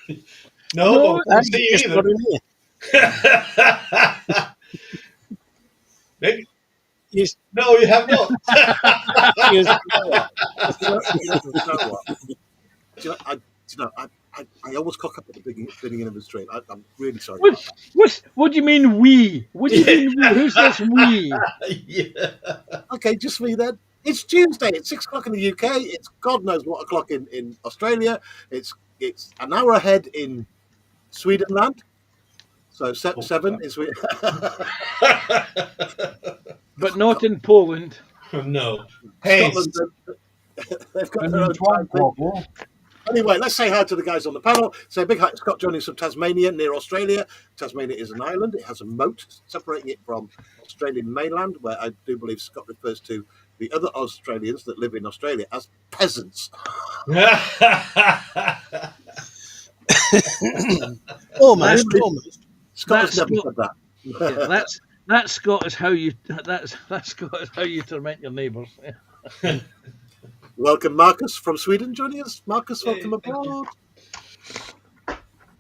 No, No, but we'll see you just got in here. either. Maybe. Yes, No, you have not. yes. You know what? You know what? Do you know, I always cock up at the beginning of the stream. I'm really sorry what, about that. what do you mean we? What do you Yeah. mean we? Who says we? Yeah. Okay, just me then. It's Tuesday. It's 6 o'clock in the UK. It's God knows what o'clock in Australia. It's an hour ahead in Sweden land. So seven in Sweden. But not in Poland. No. Hey, Scotland, they've got And their in own time thing. Twankwobble. Anyway, let's say hi to the guys on the panel. Say a big hi to Scott joining us from Tasmania near Australia. Tasmania is an island. It has a moat separating it from Australian mainland, where I do believe Scott refers to the other Australians that live in Australia as peasants. Almost, That's- almost. Scott has That's never Scott. said that. Yeah, that's Scott is how you that's Scott is how you torment your neighbours. Welcome, Marcus from Sweden joining us. Marcus, welcome Hey, thank aboard.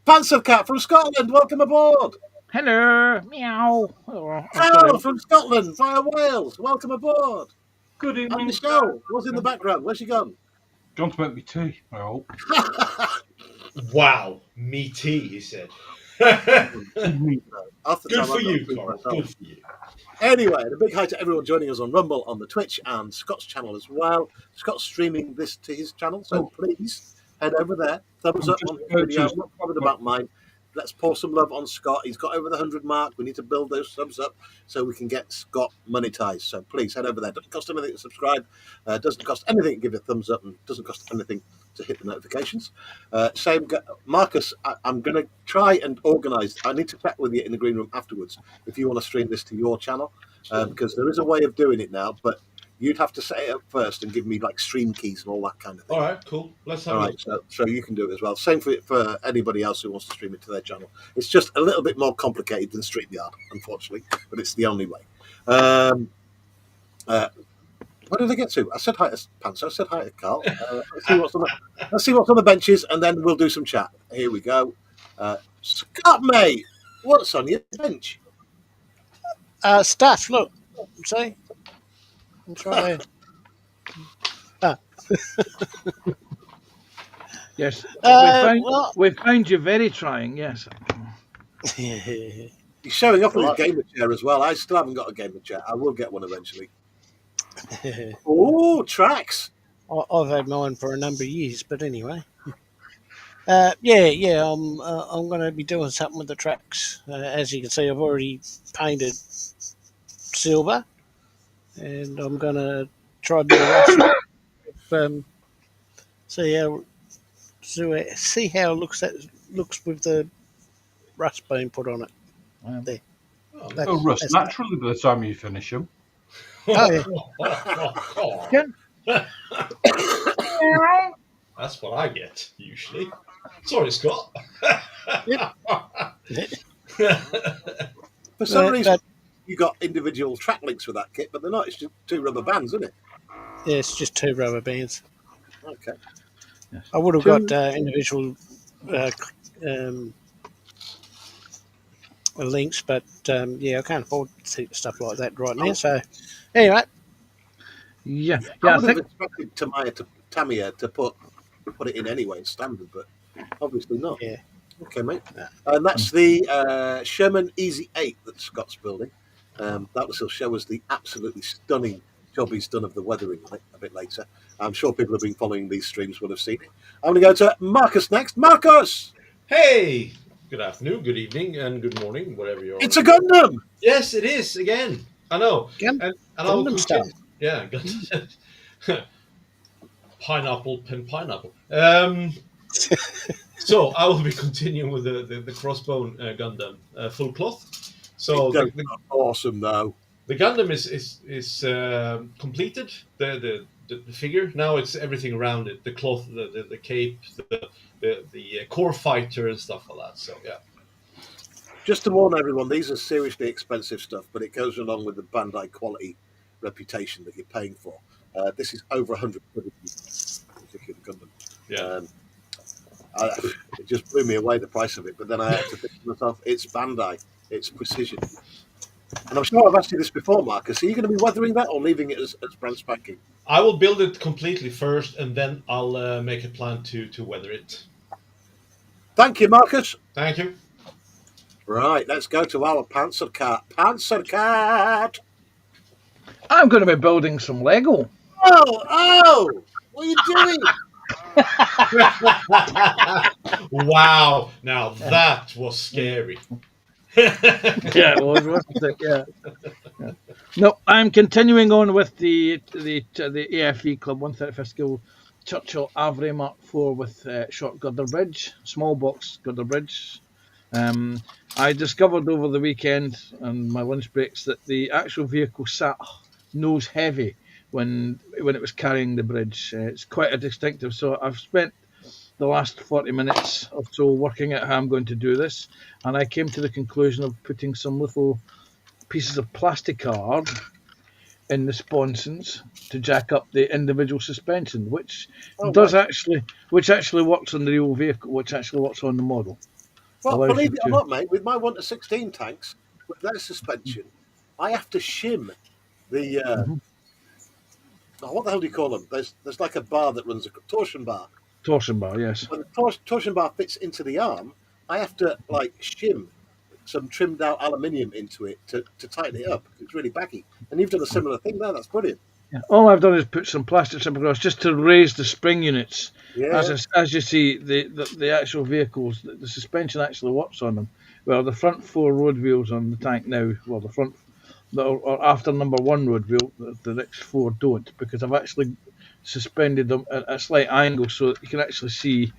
Panzer from Scotland, welcome aboard. Hello, meow. Oh, I'm Carol sorry. from Scotland via Wales, welcome aboard. Good And evening. Michelle was in the background. Where's she gone? Gone to make me tea, I hope. wow, me tea, he said. Half the Good time for I'm you, not doing Carl. myself. Good for you. Anyway, and a big hi to everyone joining us on Rumble, on the Twitch, and Scott's channel as well. Scott's streaming this to his channel, so please head over there. Thumbs up on his video. I'm not bothered about mine. Let's pour some love on Scott. He's got over the 100 mark. We need to build those thumbs up so we can get Scott monetized. So please head over there. Doesn't cost anything to subscribe. Doesn't cost anything to give a thumbs up, and doesn't cost anything to hit the notifications. Marcus, I'm going to try and organise. I need to chat with you in the green room afterwards if you want to stream this to your channel, because there is a way of doing it now, but you'd have to set it up first and give me like stream keys and all that kind of thing. All right, cool. Let's have All a right, so you can do it as well. Same for anybody else who wants to stream it to their channel. It's just a little bit more complicated than StreamYard, unfortunately, but it's the only way. What did I get to? I said hi to Panzer. I said hi to Carl. Let's see what's on the benches, and then we'll do some chat. Here we go. Scott, mate, what's on your bench? Stuff, look. See? I'm trying to... Yes, well- we found you very trying. Yes. He's showing off with his gamer chair as well. I still haven't got a gamer chair. I will get one eventually. Oh, tracks. I've had mine for a number of years, but anyway. I'm going to be doing something with the tracks. As you can see, I've already painted silver, and I'm going to try a bit of rust. See how it looks with the rust being put on it. There. They'll rust naturally by the time you finish them. Oh, yeah. That's what I get usually. Sorry, Scott. For some reason, you got individual track links for that kit, but they're not. It's just two rubber bands, isn't it? Yeah, it's just two rubber bands. Okay. Yes. I would have got individual links, but I can't afford stuff like that right now. So, anyway. Yeah. I would have expected Tamiya to put it in anyway, standard, but obviously not. Yeah. Okay, mate. And that's the Sherman Easy 8 that Scott's building. That will show us the absolutely stunning job he's done of the weathering on it a bit later. I'm sure people who have been following these streams will have seen it. I'm going to go to Marcus next. Marcus! Hey! Good afternoon, good evening, and good morning, whatever you're It's a Gundam! Yes, it is, again. I know. Gundam I'll stuff. Yeah, pineapple. So I will be continuing with the Crossbone Gundam full cloth. So the awesome though. The Gundam is completed. The figure now it's everything around it: the cloth, the cape, the core fighter and stuff like that. So yeah. Just to warn everyone, these are seriously expensive stuff, but it goes along with the Bandai quality reputation that you're paying for. This is over 100 quid particular Gundam. Yeah. It just blew me away, the price of it. But then I had to think to myself, it's Bandai, it's precision. And I'm sure I've asked you this before, Marcus. Are you going to be weathering that or leaving it as brand spanking? I will build it completely first, and then I'll make a plan to weather it. Thank you, Marcus. Thank you. Right, let's go to our Panzer Cat. Panzer Cat! I'm going to be building some Lego. Oh! What are you doing? Wow! Now that was scary. Yeah, it was, wasn't it? Yeah. No, I'm continuing on with the AFE Club 135th Skill Churchill Avery Mark IV with short girder bridge, small box girder bridge. I discovered over the weekend and my lunch breaks that the actual vehicle sat nose heavy when it was carrying the bridge. It's quite a distinctive. So I've spent the last 40 minutes or so working out how I'm going to do this, and I came to the conclusion of putting some little pieces of plastic card in the sponsons to jack up the individual suspension, which actually works on the real vehicle, which actually works on the model. Well, believe it or not, mate, with my 1-to-16 tanks, with their suspension, I have to shim the what the hell do you call them? There's like a bar that runs a torsion bar. Torsion bar, yes. When the torsion bar fits into the arm, I have to like shim some trimmed out aluminium into it to tighten it up. It's really baggy. And you've done a similar thing there. That's brilliant. Yeah. All I've done is put some plastic strip across just to raise the spring units. Yeah. As you see, the actual vehicles, the suspension actually works on them. Well, the front 4 road wheels on the tank now, well, the front, or after number 1 road wheel, the next 4 don't, because I've actually suspended them at a slight angle so that you can actually see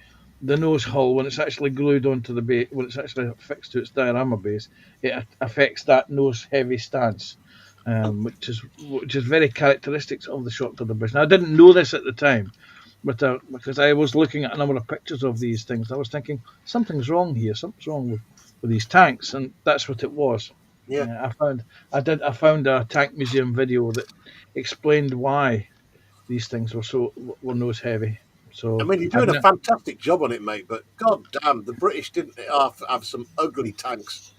the nose hull when it's actually glued onto the base, when it's actually fixed to its diorama base. It affects that nose heavy stance. Which is very characteristic of the short girder bridge. Now, I didn't know this at the time, but because I was looking at a number of pictures of these things, I was thinking something's wrong here. Something's wrong with these tanks, and that's what it was. Yeah. I found a tank museum video that explained why these things were nose heavy. So I mean, you're doing a fantastic job on it, mate. But god damn, the British didn't have some ugly tanks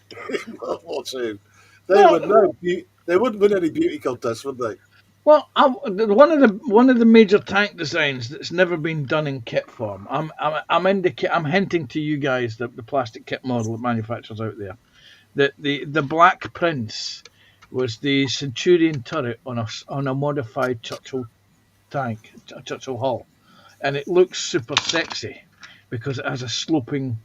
in World War II. They wouldn't win any beauty contests, would they? Well, one of the major tank designs that's never been done in kit form. I'm hinting to you guys that the plastic kit model that manufacturers out there, that the Black Prince was the Centurion turret on a modified Churchill tank, Churchill hull, and it looks super sexy because it has a sloping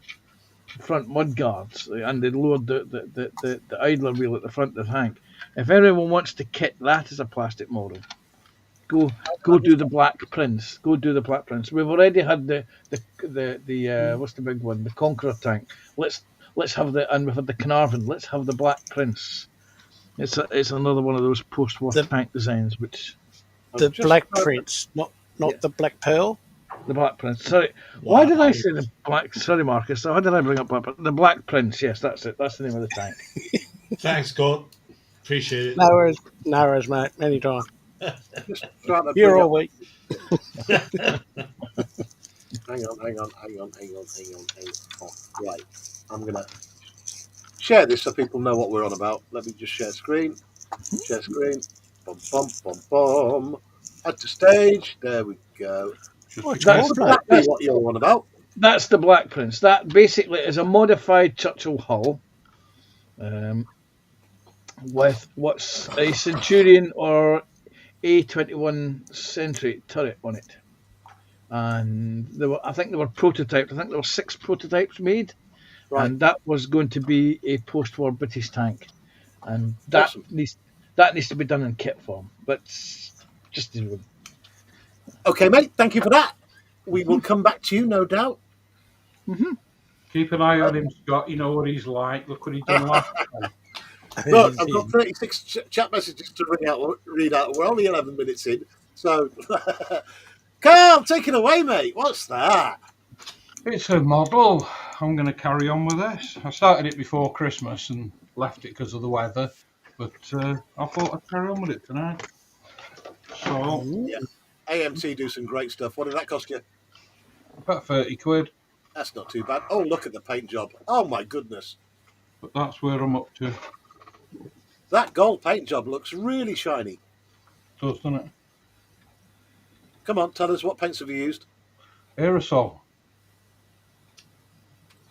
front mudguards and they lowered the idler wheel at the front of the tank. If anyone wants to kit that as a plastic model, go do the Black Prince. Go do the Black Prince. We've already had the what's the big one? The Conqueror tank. Let's have and we've had the Carnarvon. Let's have the Black Prince. It's another one of those post-war tank designs, which the Black Prince, not the Black Pearl. The Black Prince. Sorry, why did I say the Black? Sorry, Marcus. Why did I bring up the Black Prince? Yes, that's it. That's the name of the tank. Thanks, Scott. Appreciate it. No worries, mate. Anytime. You're all week. Hang on. Right. I'm going to share this so people know what we're on about. Let me just share screen. Share screen. Bum, bum, bum, bum. Add to stage. There we go. That's what you're on about. That's the Black Prince. That basically is a modified Churchill hull with what's a Centurion or A21 Sentry turret on it. And I think there were prototypes. I think there were 6 prototypes made. Right. And that was going to be a post-war British tank. And that needs to be done in kit form. But just as well. Okay, mate. Thank you for that. We will come back to you, no doubt. Mm-hmm. Keep an eye on him, Scott. You know what he's like. Look what he's done last time. Look, I've got 36 chat messages to read out. We're only 11 minutes in. So, Carl, take it away, mate. What's that? It's a model. I'm going to carry on with this. I started it before Christmas and left it because of the weather. But I thought I'd carry on with it tonight. So, yeah. AMT do some great stuff. What did that cost you? About 30 quid. That's not too bad. Oh, look at the paint job. Oh, my goodness. But that's where I'm up to. That gold paint job looks really shiny. Doesn't it? Come on, tell us what paints have you used? Aerosol.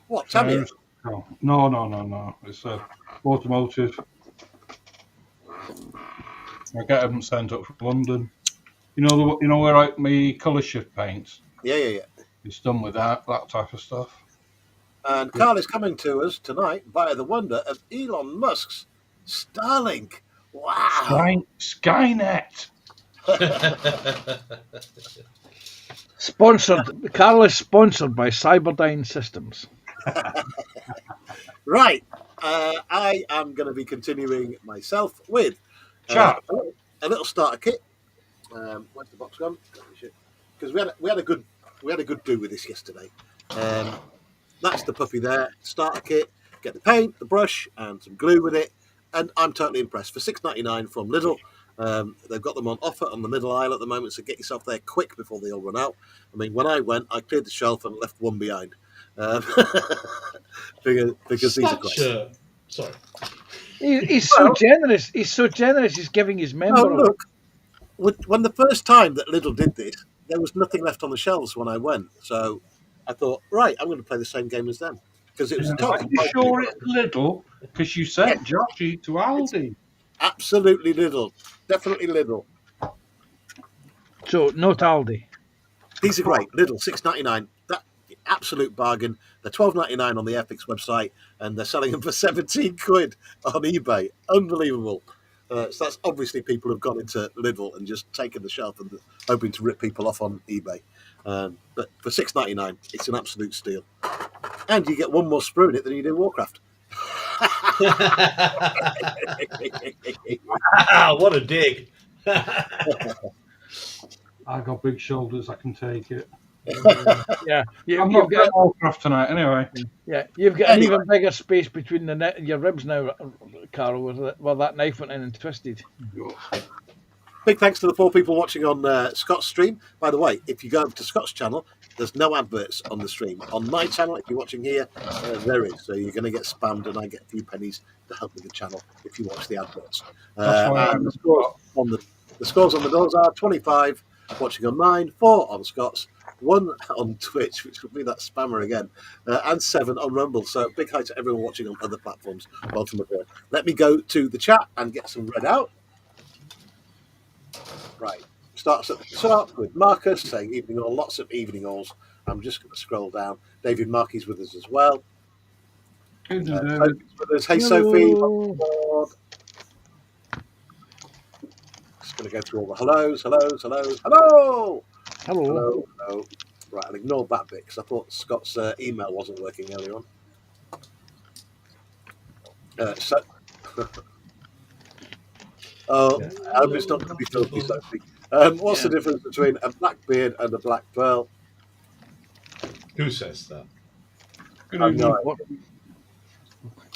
What, Tamiya? Aerosol. No. It's automotive. I get them sent up from London. You know where my colour shift paints. Yeah. It's done with that type of stuff. And Carl is coming to us tonight via the wonder of Elon Musk's Starlink. Wow. Skynet. Sponsored. Carl is sponsored by Cyberdyne Systems. Right. I am going to be continuing myself with a little starter kit. Where's the box gone? Because we had a good do with this yesterday. That's the puppy there. Starter kit. Get the paint, the brush, and some glue with it. And I'm totally impressed. For $6.99 from Lidl. They've got them on offer on the middle aisle at the moment, so get yourself there quick before they all run out. I mean, when I went, I cleared the shelf and left one behind. Because these are great. Sorry. He's so generous. He's so generous. He's giving his member. Oh, look, when the first time that Lidl did this, there was nothing left on the shelves when I went. So I thought, right, I'm going to play the same game as them. Because it was Are you sure it's Lidl? Because you sent Joshy to Aldi. Absolutely Lidl. Definitely Lidl. So, not Aldi. These are great. Lidl, $6.99. That absolute bargain. They're $12.99 on the Epix website, and they're selling them for 17 quid on eBay. Unbelievable. So that's obviously people have gone into Lidl and just taken the shelf and hoping to rip people off on eBay. But for $6.99, it's an absolute steal. And you get one more sprue in it than you do Warcraft. Wow, what a dig. I got big shoulders, I can take it. Yeah, I'm not getting Warcraft tonight anyway. Yeah, you've got an even bigger space between your ribs now, Carl, where that knife went in and twisted. Big thanks to the 4 people watching on Scott's stream. By the way, if you go over to Scott's channel, there's no adverts on the stream. On my channel, if you're watching here, there is. So you're going to get spammed, and I get a few pennies to help with the channel if you watch the adverts. And the scores on the doors are 25 watching on mine, 4 on Scott's, 1 on Twitch, which would be that spammer again, and 7 on Rumble. So big hi to everyone watching on other platforms. Welcome aboard. Let me go to the chat and get some read out. Right. Starts at the top with Marcus saying evening all, lots of evening alls. I'm just going to scroll down. David Markey's with us as well. Sophie's with us. Hey, Sophie. Just going to go through all the hellos. Hello. Right, I'll ignore that bit because I thought Scott's email wasn't working earlier on. I hope it's not going to be filthy, Sophie. What's the difference between a black beard and a black pearl? Who says that?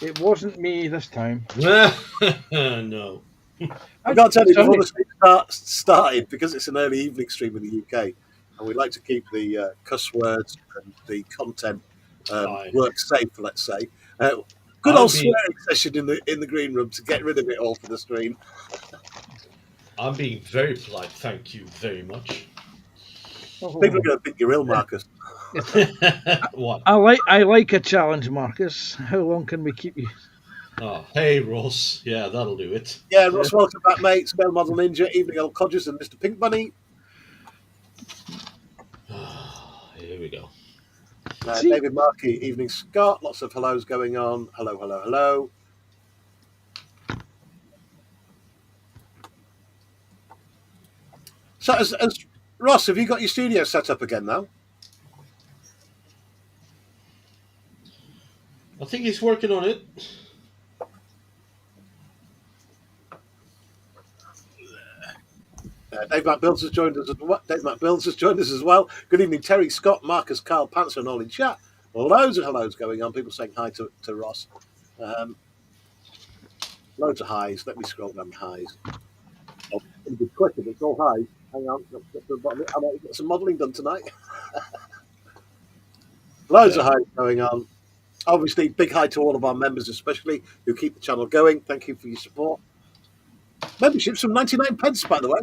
It wasn't me this time. No. I can't tell you before the stream started, because it's an early evening stream in the UK, and we like to keep the cuss words and the content work safe, let's say. Good old swearing session in the green room to get rid of it all for the stream. I'm being very polite. Thank you very much. People are going to think you're ill, Marcus. What? I like a challenge, Marcus. How long can we keep you? Oh, hey, Ross. Yeah, that'll do it. Yeah, Ross, welcome back, mate. Scale Model Ninja, Evening Old Codgers, and Mr. Pink Bunny. Here we go. David Markey, Evening Scott. Lots of hellos going on. Hello. So, as Ross, have you got your studio set up again now? I think he's working on it. Dave Matt Bills has joined us as well. Good evening, Terry, Scott, Marcus, Carl, Panther, and all in chat. Loads of hellos going on. People saying hi to Ross. Loads of highs. Let me scroll down the highs. Oh, it'll be quick if it's all highs. Hang on. I might get some modelling done tonight. Loads of hype going on. Obviously, big hi to all of our members, especially who keep the channel going. Thank you for your support. Membership's from 99 pence, by the way.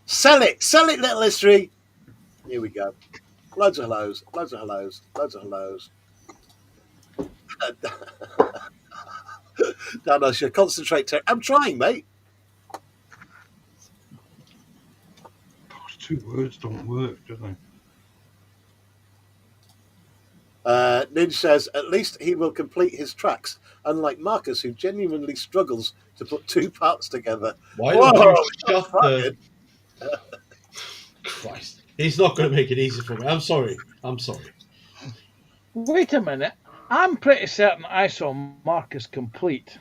Sell it, little history. Here we go. Loads of hellos, loads of hellos, loads of hellos. Dan, I should concentrate. I'm trying, mate. Those 2 words don't work, do they? Ninja says, at least he will complete his tracks, unlike Marcus, who genuinely struggles to put 2 parts together. Why don't you shut Ryan. the... Christ. He's not going to make it easy for me. I'm sorry. Wait a minute. I'm pretty certain I saw Marcus complete.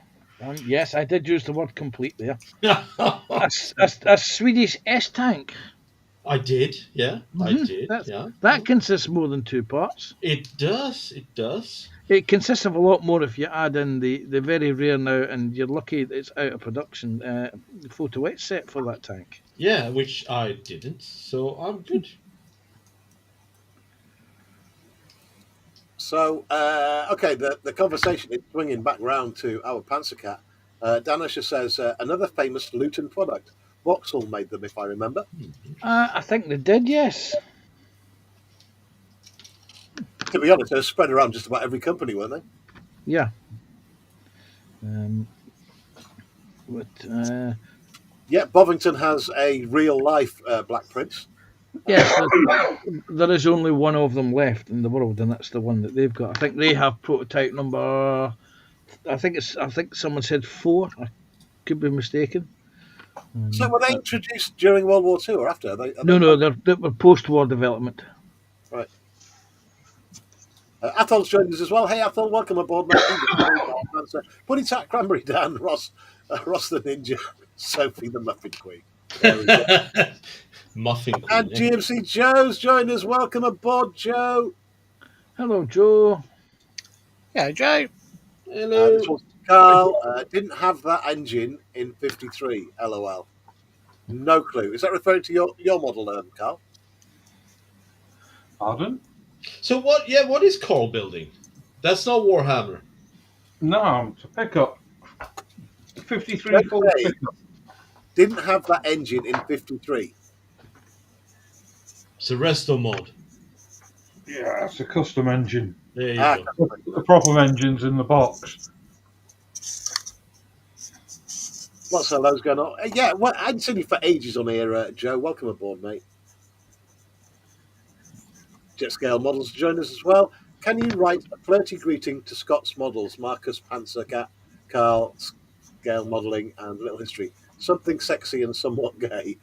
Yes, I did use the word complete there. a Swedish S-tank. I did, yeah. I did, That consists more than 2 parts. It does. It consists of a lot more if you add in the very rare now, and you're lucky that it's out of production, photo etch set for that tank. Yeah, which I didn't, so I'm good. So, okay, the conversation is swinging back round to our Panzercat. Danisha says, another famous Luton product. Vauxhall made them, if I remember. I think they did, yes. To be honest, they're spread around just about every company, weren't they? Yeah. Yeah, Bovington has a real-life Black Prince. Yes, there is only one of them left in the world, and that's the one that they've got. I think they have prototype number... I think someone said 4. I could be mistaken. So were they introduced during World War II or after? No, they were post-war development. Right. Athol's joined us as well. Hey, Athol, welcome aboard, mate. Putty Tat Cranberry Dan, Ross the Ninja, Sophie the Muffin Queen. There we go. Muffin Queen. And GMC Joe's joined us. Welcome aboard, Joe. Hello, Joe. Yeah, Joe. Hello. This was Carl. Didn't have that engine in 53, LOL. No clue. Is that referring to your model, Carl? Pardon? So what is Carl building? That's not Warhammer. No, it's a pickup. 53 full pickup. Didn't have that engine in 53. It's a resto mod. Yeah, it's a custom engine. There you go. The proper engine's in the box. Lots of those going on. Yeah, well, I hadn't seen you for ages on here, Joe. Welcome aboard, mate. Jet Scale Models join us as well. Can you write a flirty greeting to Scott's models, Marcus, Panzercat, Carl, Scale Modelling, and Little History? Something sexy and somewhat gay.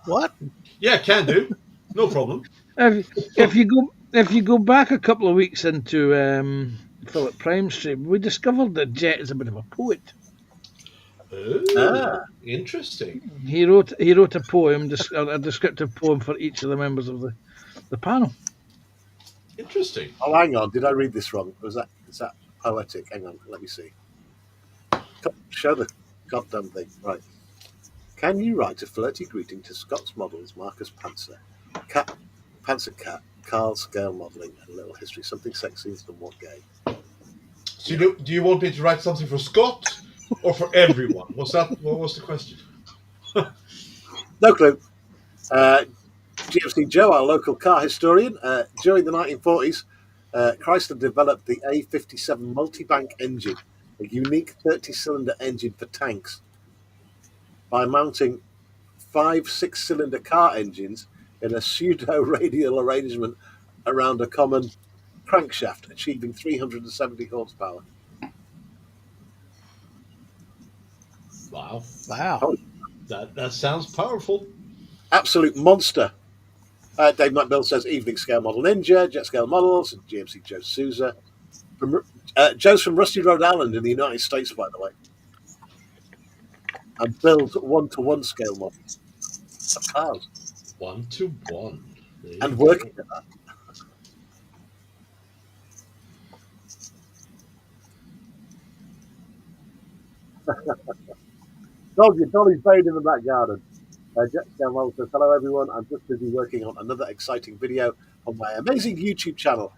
What? Yeah, can do. No problem. If you go back a couple of weeks into Philip Prime's stream, we discovered that Jet is a bit of a poet. Interesting. He wrote a poem, a descriptive poem for each of the members of the panel. Interesting. Oh, hang on. Did I read this wrong? Is that poetic? Hang on. Let me see. Show the goddamn thing. Right. Can you write a flirty greeting to Scott's models, Marcus Panzercat, Carl Scale Modelling, and Little History? Something sexy and somewhat gay. So do you want me to write something for Scott or for everyone? What was the question? No clue. GFC Joe, our local car historian, during the 1940s, Chrysler developed the A57 multi-bank engine, a unique 30-cylinder engine for tanks, by mounting 5 6-cylinder car engines in a pseudo-radial arrangement around a common crankshaft, achieving 370 horsepower. Wow. That sounds powerful. Absolute monster. Dave McBill says, evening scale model ninja, jet scale models, and GMC Joe Souza. Joe's from Rusty, Rhode Island in the United States, by the way. And builds 1-to-1 scale models of cars. 1-to-1. And working at that. Dog, your dolly's buried in the back garden. Jet Scanwell says, hello everyone, I'm just busy working on another exciting video on my amazing YouTube channel,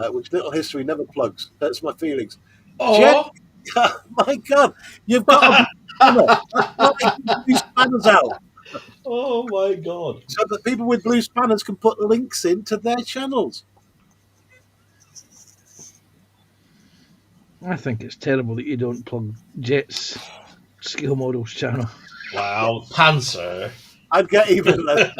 which Little History never plugs. Hurts my feelings. Jet, Oh, my God, you've got a blue spanner. That's why I keep blue spanners out, oh my God! so that people with blue spanners can put links into their channels. I think it's terrible that you don't plug Jet's Scale Models channel. Wow, Panzer, I'd get even less.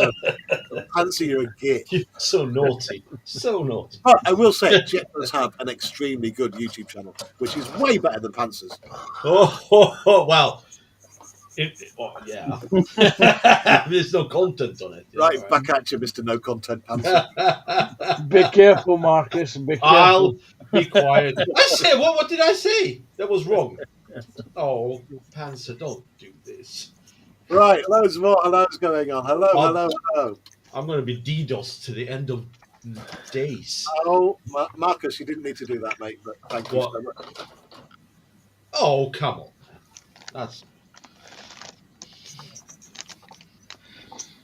Fancy you're a git. you're so naughty, so naughty. But I will say, Jet does have an extremely good YouTube channel, which is way better than Panzer's. Wow. Yeah. There's no content on it. Right, back at you, Mr. No Content Panzer. Be careful, Marcus. Be careful. I'll be quiet. I said, what did I say? That was wrong. Oh, Panzer, don't do this. Right, loads more hellos going on. Hello, hello, hello. I'm going to be DDoS to the end of days. Oh, Marcus, you didn't need to do that, mate, but thank you What? so much. Oh, come on. That's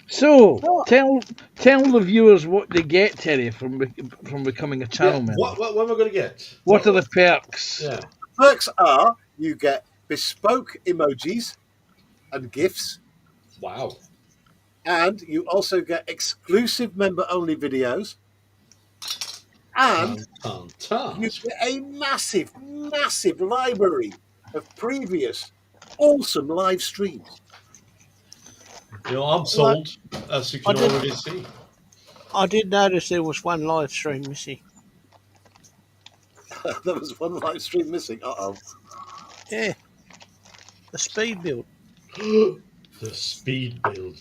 So tell the viewers what they get, Terry, from becoming a channel member. What am I going to get? What are the perks? Yeah. Perks are you get bespoke emojis and GIFs, Wow. and you also get exclusive member-only videos, and you get a massive, massive library of previous awesome live streams. You know, I'm sold, as you can already see. I did notice there was one live stream missing. There was one live stream missing. Uh-oh. Yeah. The speed build. The speed build.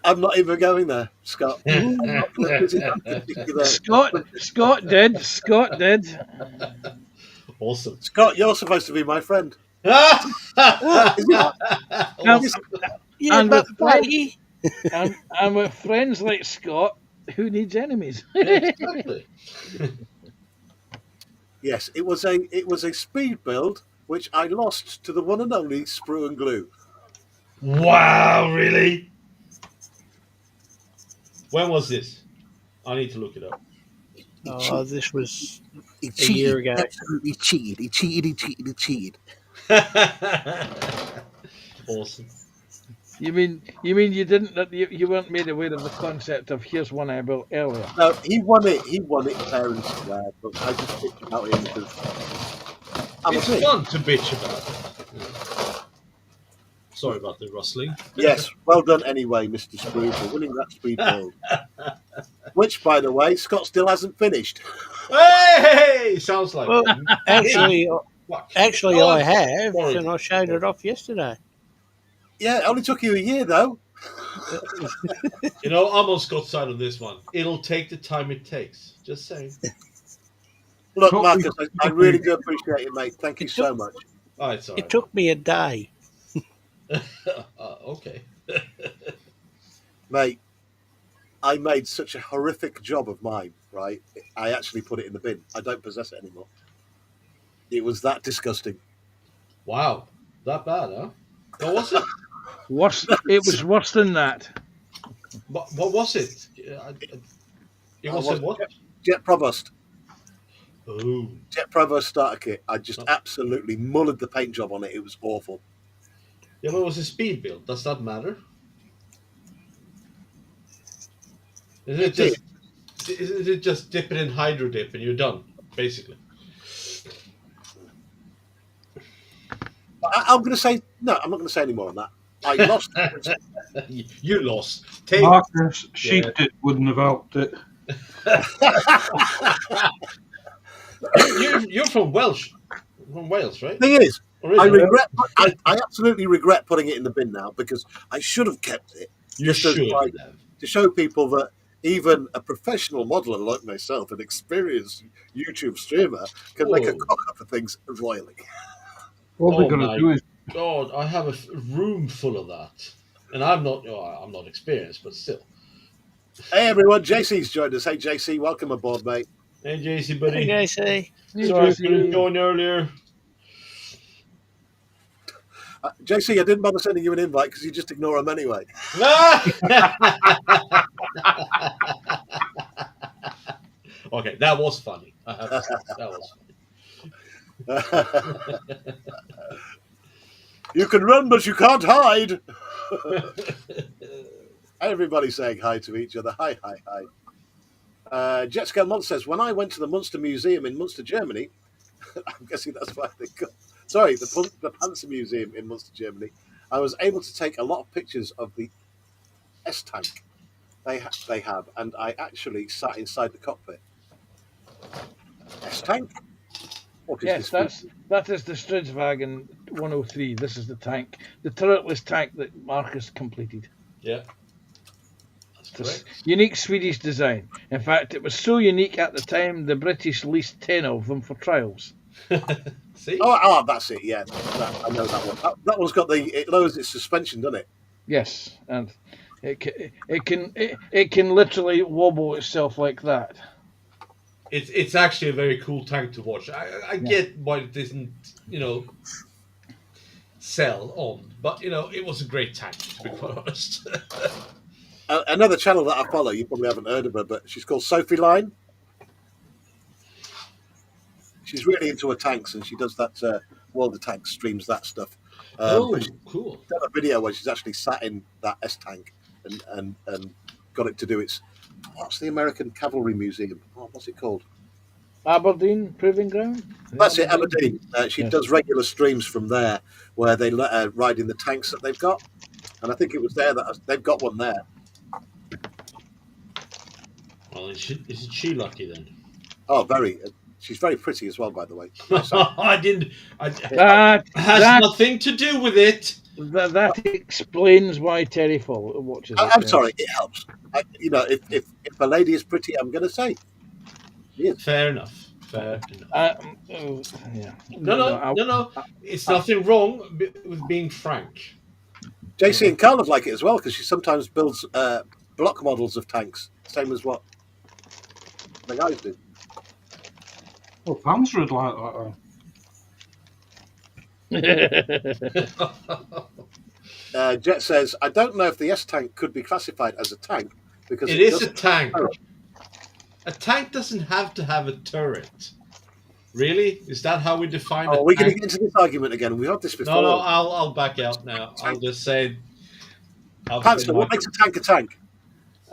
I'm not even going there, Scott. Scott did. Awesome. Scott, you're supposed to be my friend. Yeah, And but with buddy, and with friends like Scott, who needs enemies? Exactly. Yes, it was a speed build which I lost to the one and only Sprue and Glue. Wow, really? When was this? I need to look it up. this was He a year ago. Absolutely cheated. He cheated. Awesome. You mean you didn't? You weren't made aware of the concept of here's one I built earlier. No, he won it. He won it fair and square. But I just bitched about him because It's fun to bitch about it. Sorry about the rustling. Yes, well done anyway, Mr. Sprue, for winning that speed build. Which, by the way, Scott still hasn't finished. Hey! Sounds like Well, actually, What? I have, sorry. and I showed it off yesterday. Yeah, it only took you a year, though. You know, I'm on Scott's side on this one. It'll take the time it takes. Just saying. Look, Marcus, I really do appreciate it, mate. Thank you so much. Oh, it's all right. It took me a day. Okay. Mate, I made such a horrific job of mine, right? I actually put it in the bin. I don't possess it anymore. It was that disgusting. Wow. That bad, huh? What was it? Worse. It was worse than that. What was it? It was what? Jet Provost. Oh. Jet Provost starter kit. I just absolutely mullered the paint job on it. It was awful. Yeah, but it was a speed build. Does that matter? Isn't it just dip it in hydro dip and you're done, basically? I'm going to say, no, I'm not going to say any more on that. I lost. You lost. Marcus, sheep dip wouldn't have helped it. You're from Wales, right? Thing is, I Originally. regret. I absolutely regret putting it in the bin now because I should have kept it. You just should as, like, have. to show people that even a professional modeler like myself, an experienced YouTube streamer, can make a Whoa. cock up for things royally. All they're going to do is God, I have a room full of that, and I'm not experienced, but still. Hey everyone, JC's joined us. Hey JC, welcome aboard, mate. Hey, JC, buddy. Hey, JC. Sorry I couldn't join earlier. JC, I didn't bother sending you an invite because you just ignore them anyway. Okay, that was funny. I have to say, that was funny. You can run, but you can't hide. Everybody's saying hi to each other. Hi, hi, hi. Jetscale Mod says, when I went to the Munster Museum in Munster, Germany, I'm guessing that's why they got. Sorry, the Panzer Museum in Munster, Germany. I was able to take a lot of pictures of the S-Tank they have, and I actually sat inside the cockpit. S-Tank? What is Yes, this? that is the Stridswagen 103. This is the tank, the turretless tank that Marcus completed. Yeah. That's It's a correct. unique Swedish design. In fact, it was so unique at the time the British leased 10 of them for trials. See? Oh, that's it. Yeah, I know that one. That one's got it lowers its suspension, doesn't it? Yes, and it can literally wobble itself like that. It's actually a very cool tank to watch. I get why it didn't, sell on, but it was a great tank, to be quite honest. Another channel that I follow, you probably haven't heard of her, but she's called Sophie Line. She's really into her tanks, and she does that. World of Tanks streams that stuff. But she's Cool. done a video where she's actually sat in that S tank and got it to do its. What's the American Cavalry Museum? Oh, what's it called? Aberdeen Proving Ground? That's it, Aberdeen. She Yes. does regular streams from there where they let her ride in the tanks that they've got. And I think it was there that they've got one there. Well, isn't she lucky then? Oh, very. She's very pretty as well, by the way. I didn't. That Has nothing to do with it. explains why Terry watches it. I'm sorry, it helps. If a lady is pretty, I'm going to say. Fair enough. Yeah. No. It's nothing wrong with being frank. JC and Carl like it as well because she sometimes builds block models of tanks, same as what the guys do. Well, Panzer would like that. Jet says, I don't know if the S-Tank could be classified as a tank because It is a doesn't- tank. A tank doesn't have to have a turret. Really? Is that how we define Oh, it? we're going to get into this argument again. We've had this before. No, I'll back out now. I'll just say. Panzer, what makes a tank a tank?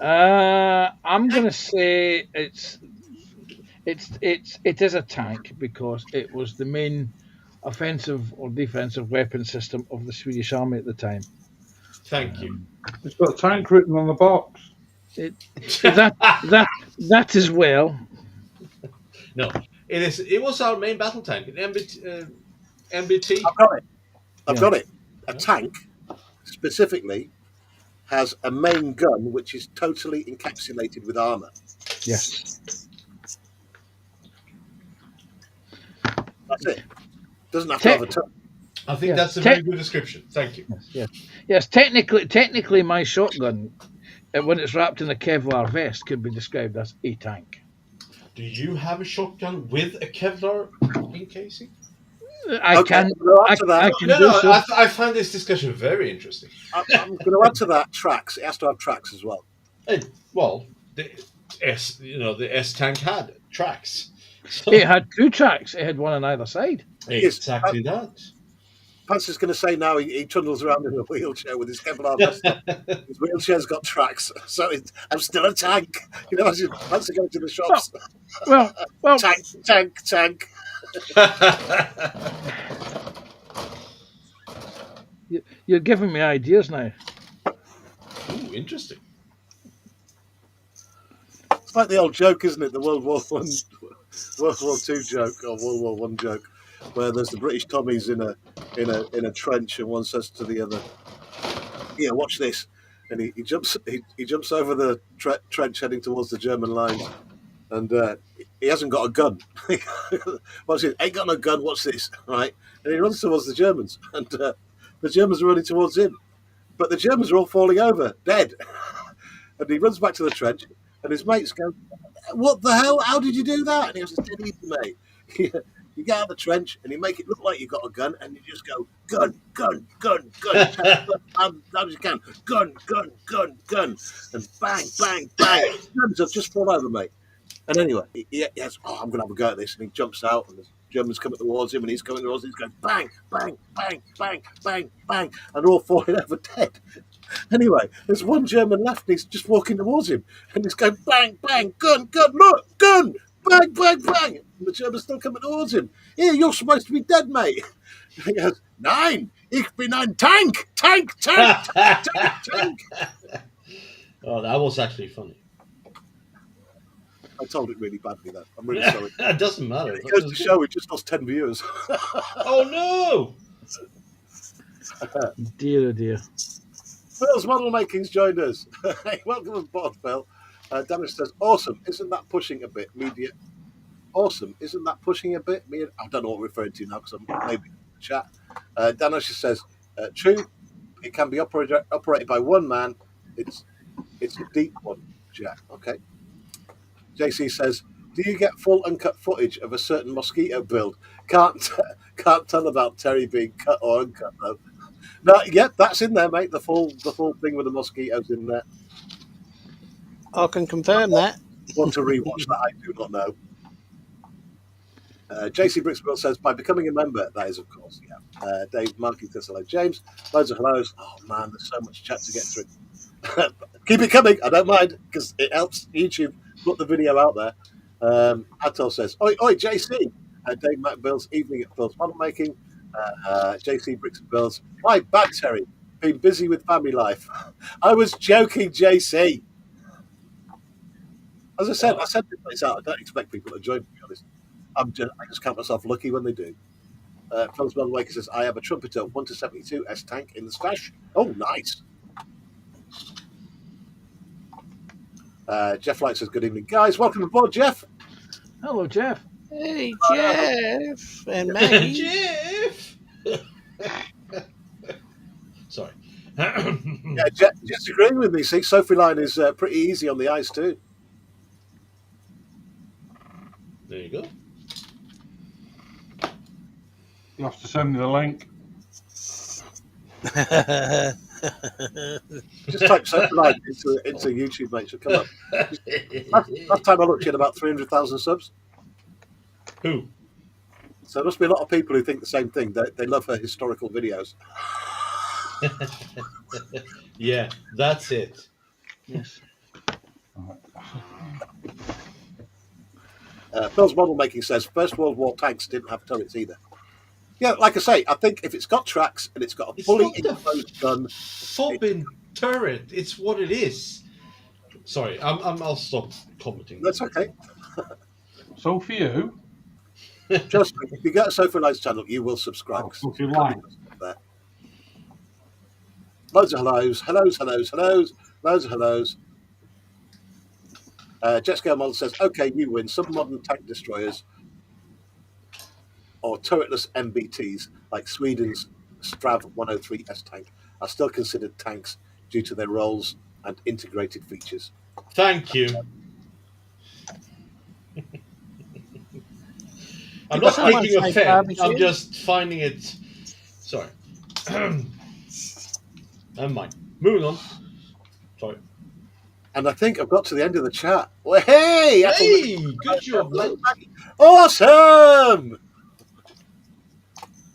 I'm going to say it is a tank because it was the main offensive or defensive weapon system of the Swedish army at the time. Thank you. It's got tank written on the box. That as well. No, it is. It was our main battle tank. An MBT. I've got it. A tank, specifically, has a main gun which is totally encapsulated with armour. Yes. That's it. Doesn't have to have a turret. I think that's a very good description. Thank you. Yes. Technically, my shotgun, when it's wrapped in a Kevlar vest, could be described as a tank. Do you have a shotgun with a Kevlar encasing? I can do so. I find this discussion very interesting. I'm going to add to that tracks. It has to have tracks as well. Well, the S tank had tracks. So It had two tracks. It had one on either side. exactly that. Panzer's going to say now he trundles around in a wheelchair with his Kevlar vest on. His wheelchair's got tracks, so I'm still a tank. As Panzer going to the shops. Well, Tank. You're giving me ideas now. Ooh, interesting. It's like the old joke, isn't it? The World War II joke or World War One joke, where there's the British Tommies in a trench, and one says to the other, "Yeah, watch this," and he jumps over the trench heading towards the German lines, and he hasn't got a gun. What's it? Ain't got no gun. What's this? Right? And he runs towards the Germans, and the Germans are running towards him, but the Germans are all falling over, dead. And he runs back to the trench, and his mates go, "What the hell? How did you do that?" And he goes, "It's dead easy, mate. You get out of the trench and you make it look like you got a gun, and you just go gun, gun, gun, gun, as loud as you can, gun, gun, gun, gun, and bang, bang, bang. Guns have just fall over, mate. And anyway, he has, I'm going to have a go at this. And he jumps out, and the Germans coming towards him, and he's coming towards him. He's going bang, bang, bang, bang, bang, bang, and they're all falling over dead. Anyway, there's one German left, and he's just walking towards him, and he's going bang, bang, gun, gun, look, gun, bang, bang, bang. And the German's still coming towards him. Here, you're supposed to be dead, mate. And he goes, Nein, ich bin ein Tank, Tank, Tank, Tank, Tank, Tank. Oh, that was actually funny. I told it really badly, though. I'm really sorry. It doesn't matter. It goes to show we just lost 10 viewers. Oh, no! Dear, oh dear. Phil's Model Making's joined us. Hey, welcome aboard, Phil. Dennis says, awesome. Isn't that pushing a bit? Media. Awesome. Isn't that pushing a bit? I don't know what we're referring to now because I'm maybe in the chat. Dennis just says, true. It can be operated by one man. It's a deep one, Jack. Okay. JC says, do you get full uncut footage of a certain mosquito build? Can't tell about Terry being cut or uncut though. No, yep, that's in there, mate. The full thing with the mosquitoes in there. I can confirm that. Want to rewatch that? I do not know. JC Brixwell says, by becoming a member, that is, of course, yeah. Dave Markey says, hello, James. Loads of hellos. Oh, man, there's so much chat to get through. Keep it coming. I don't mind because it helps YouTube put the video out there. Atul says, oi, JC. Dave McBill's evening at Phil's Model Making. JC Bricks and Bills. Right back, Terry. Been busy with family life. I was joking, JC. As I said this place out. I don't expect people to join, to be honest. I just count myself lucky when they do. Phil's Model Maker says, I have a Trumpeter 1-72 S tank in the stash. Oh, nice. Jeff Light says, good evening, guys. Welcome aboard, Jeff. Hello, Jeff. Hey, Jeff and Maggie. Jeff! Sorry. Yeah, Jeff's agreeing with me. See, Sophie Line is pretty easy on the ice, too. There you go. You have to send me the link. Just type Sophie Line into YouTube, mate. She'll come up. Last time I looked, she had about 300,000 subs. Who? So there must be a lot of people who think the same thing. They love her historical videos. Yeah, that's it. Yes. Phil's Model Making says, First World War tanks didn't have turrets either. Yeah, like I say, I think if it's got tracks and it's got a fully enclosed gun... Fobbing turret, it's what it is. Sorry, I'll stop commenting. That's okay. So for you, Just if you get a Sophie Line's channel, you will subscribe. Sophie Line. There. Loads of hellos, loads of hellos. Jetscale Model says, okay, you win. Some modern tank destroyers or turretless MBTs like Sweden's Strav 103S tank are still considered tanks due to their roles and integrated features. Thank you. I'm not taking offense. I'm just finding it. Sorry. Never mind. Moving on. Sorry. And I think I've got to the end of the chat. Well, hey! Hey! Good job, lad. Awesome!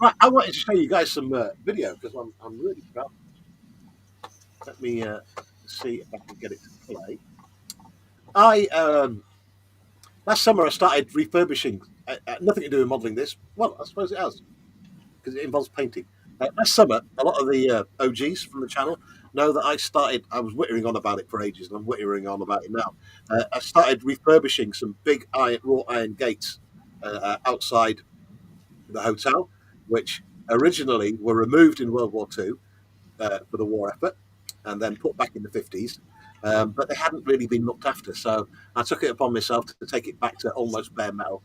Right, I wanted to show you guys some video because I'm really proud. Let me see if I can get it to play. Last summer I started refurbishing. Nothing to do with modelling this. Well, I suppose it has because it involves painting. Last summer, a lot of the OGs from the channel know that I was whittering on about it for ages, and I'm whittering on about it now. I started refurbishing some big wrought iron gates outside the hotel, which originally were removed in World War II for the war effort, and then put back in the 50s. But they hadn't really been looked after, so I took it upon myself to take it back to almost bare metal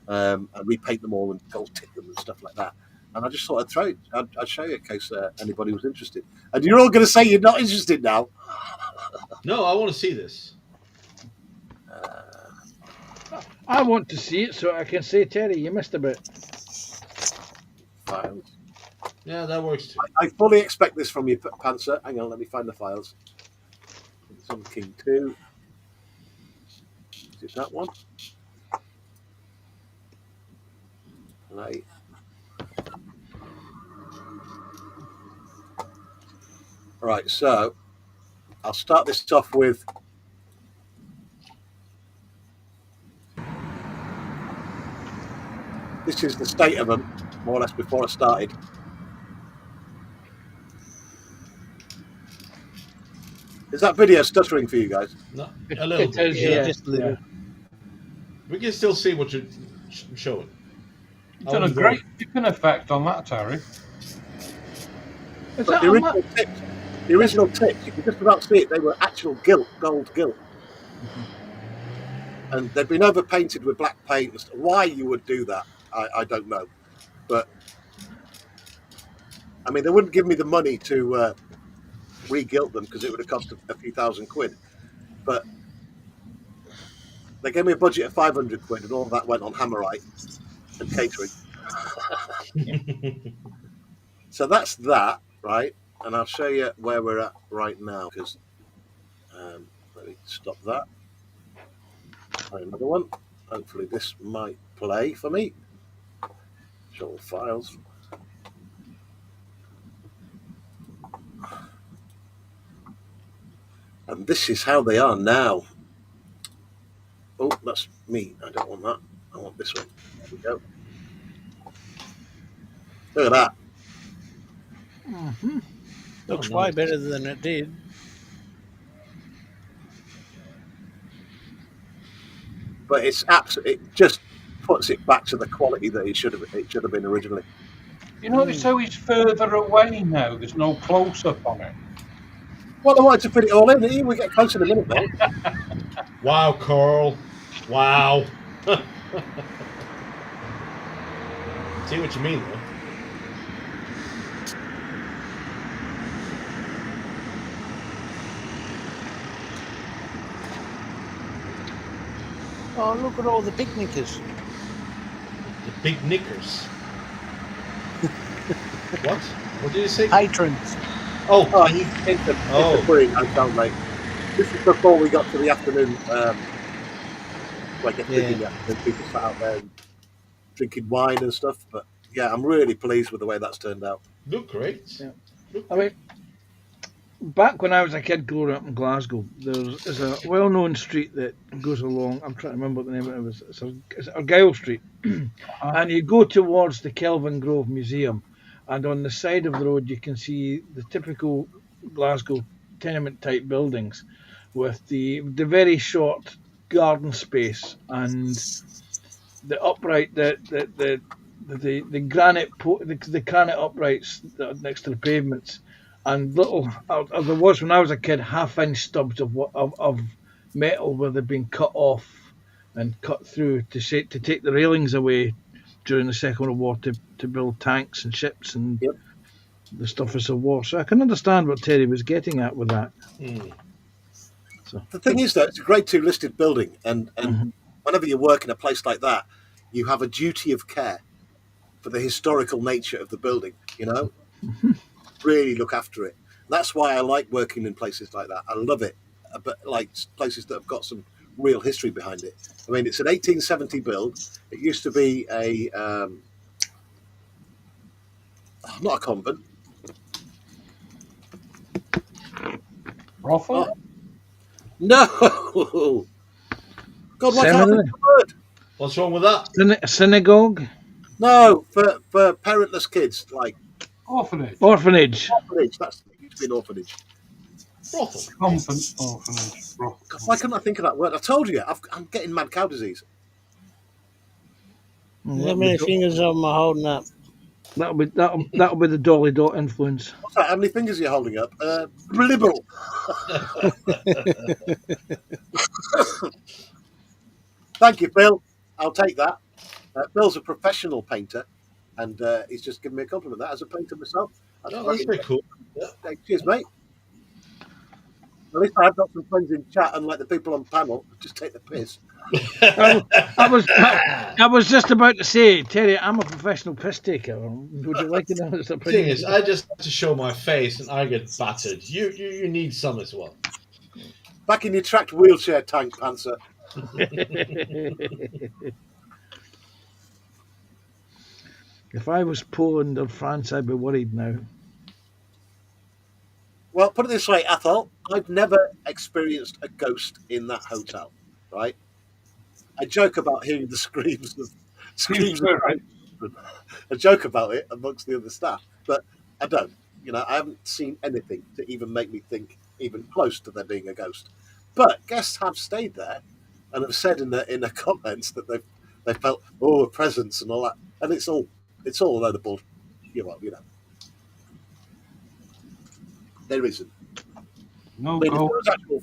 and repaint them all and gold tip them and stuff like that. And I just thought I'd show you in case anybody was interested. And you're all going to say you're not interested now. No, I want to see this. I want to see it so I can say, Terry, you missed a bit. Files. Yeah, that works too. I fully expect this from you, Panzer. Hang on, let me find the files. It's on King 2. Is it that one? Right. Right, so I'll start this off with this is the state of them, more or less, before I started. Is that video stuttering for you guys? No, a little It bit. is, Yeah, yeah. just a little. We can still see what you're showing. You've done a great dipping effect on that, Terry. Is But that the on that? original tips, you can just about see it, they were actual gold gilt. And they'd been overpainted with black paint. Why you would do that, I don't know. But, I mean, they wouldn't give me the money to re-gilt them because it would have cost a few £1,000. But they gave me a budget of £500 and all of that went on Hammerite and catering. So that's that, right? And I'll show you where we're at right now because let me stop that. Try another one. Hopefully this might play for me. Show all files. And this is how they are now. Oh, that's me. I don't want that. I want this one. There we go. Look at that. Mm-hmm. Looks Oh, way nice. better than it did. But it's absolutely, it just puts it back to the quality that it should have been originally. You notice how he's further away now? There's no close up on it. Well, I wanted to fit it all in. We get close in a minute, though. Wow, Carl. Wow. See what you mean, though. Oh, look at all the picnickers. The big knickers. What? What did you say? Patrons. Oh, Oh, it's a query. I sound like this is before we got to the afternoon. Like people sat out there and drinking wine and stuff. But yeah, I'm really pleased with the way that's turned out. look great. Yeah. Look I great. mean, back when I was a kid growing up in Glasgow, there's a well-known street that goes along. I'm trying to remember what the name of it was. It's Argyle Street, and you go towards the Kelvin Grove Museum, and on the side of the road you can see the typical Glasgow tenement-type buildings, with the very short garden space and the upright the granite uprights that are next to the pavements, and little there was when I was a kid 1/2 inch stubs of metal where they've been cut off and cut through to take the railings away during the Second World War to build tanks and ships and Yep. the stuff of war. So I can understand what Terry was getting at with that. So The thing is, though, it's a Grade 2 listed building, and Mhm. whenever you work in a place like that, you have a duty of care for the historical nature of the building. You know, really look after it. That's why I like working in places like that. I love it, but like places that have got some real history behind it. I mean, it's an 1870 build. It used to be a not a convent. Brothel? Oh, no, God, why can't I think of the word? What's wrong with that? Synagogue, No, for parentless kids, like Orphanage. orphanage. orphanage. That's it used to be an orphanage. Brothel. Convent orphanage. Brothel. God, why couldn't I think of that word? I told you, I'm getting mad cow disease. How many fingers am I holding up? That'll be the Dolly Dot influence. What's that? How many fingers are you holding up? Liberal. Thank you, Bill. I'll take that. Bill's a professional painter, and he's just given me a compliment. That as a painter myself, That's pretty cool. Yeah. Cheers, mate. At least I've got some friends in chat, unlike the people on panel, who just take the piss. I was just about to say, Terry, I'm a professional piss taker. Would you like to know his Thing opinion? is, I just have to show my face and I get battered. You need some as well. Back in your tracked wheelchair, Tank Panzer. If I was Poland or France, I'd be worried now. Well, put it this way, Athol, I've never experienced a ghost in that hotel, right? I joke about hearing the screams of Spirit. I joke about it amongst the other staff, but I don't. You know, I haven't seen anything to even make me think even close to there being a ghost. But guests have stayed there and have said in the comments that they felt a presence and all that, and it's all a load of bull. You know, there isn't. No I mean, if there go. was actual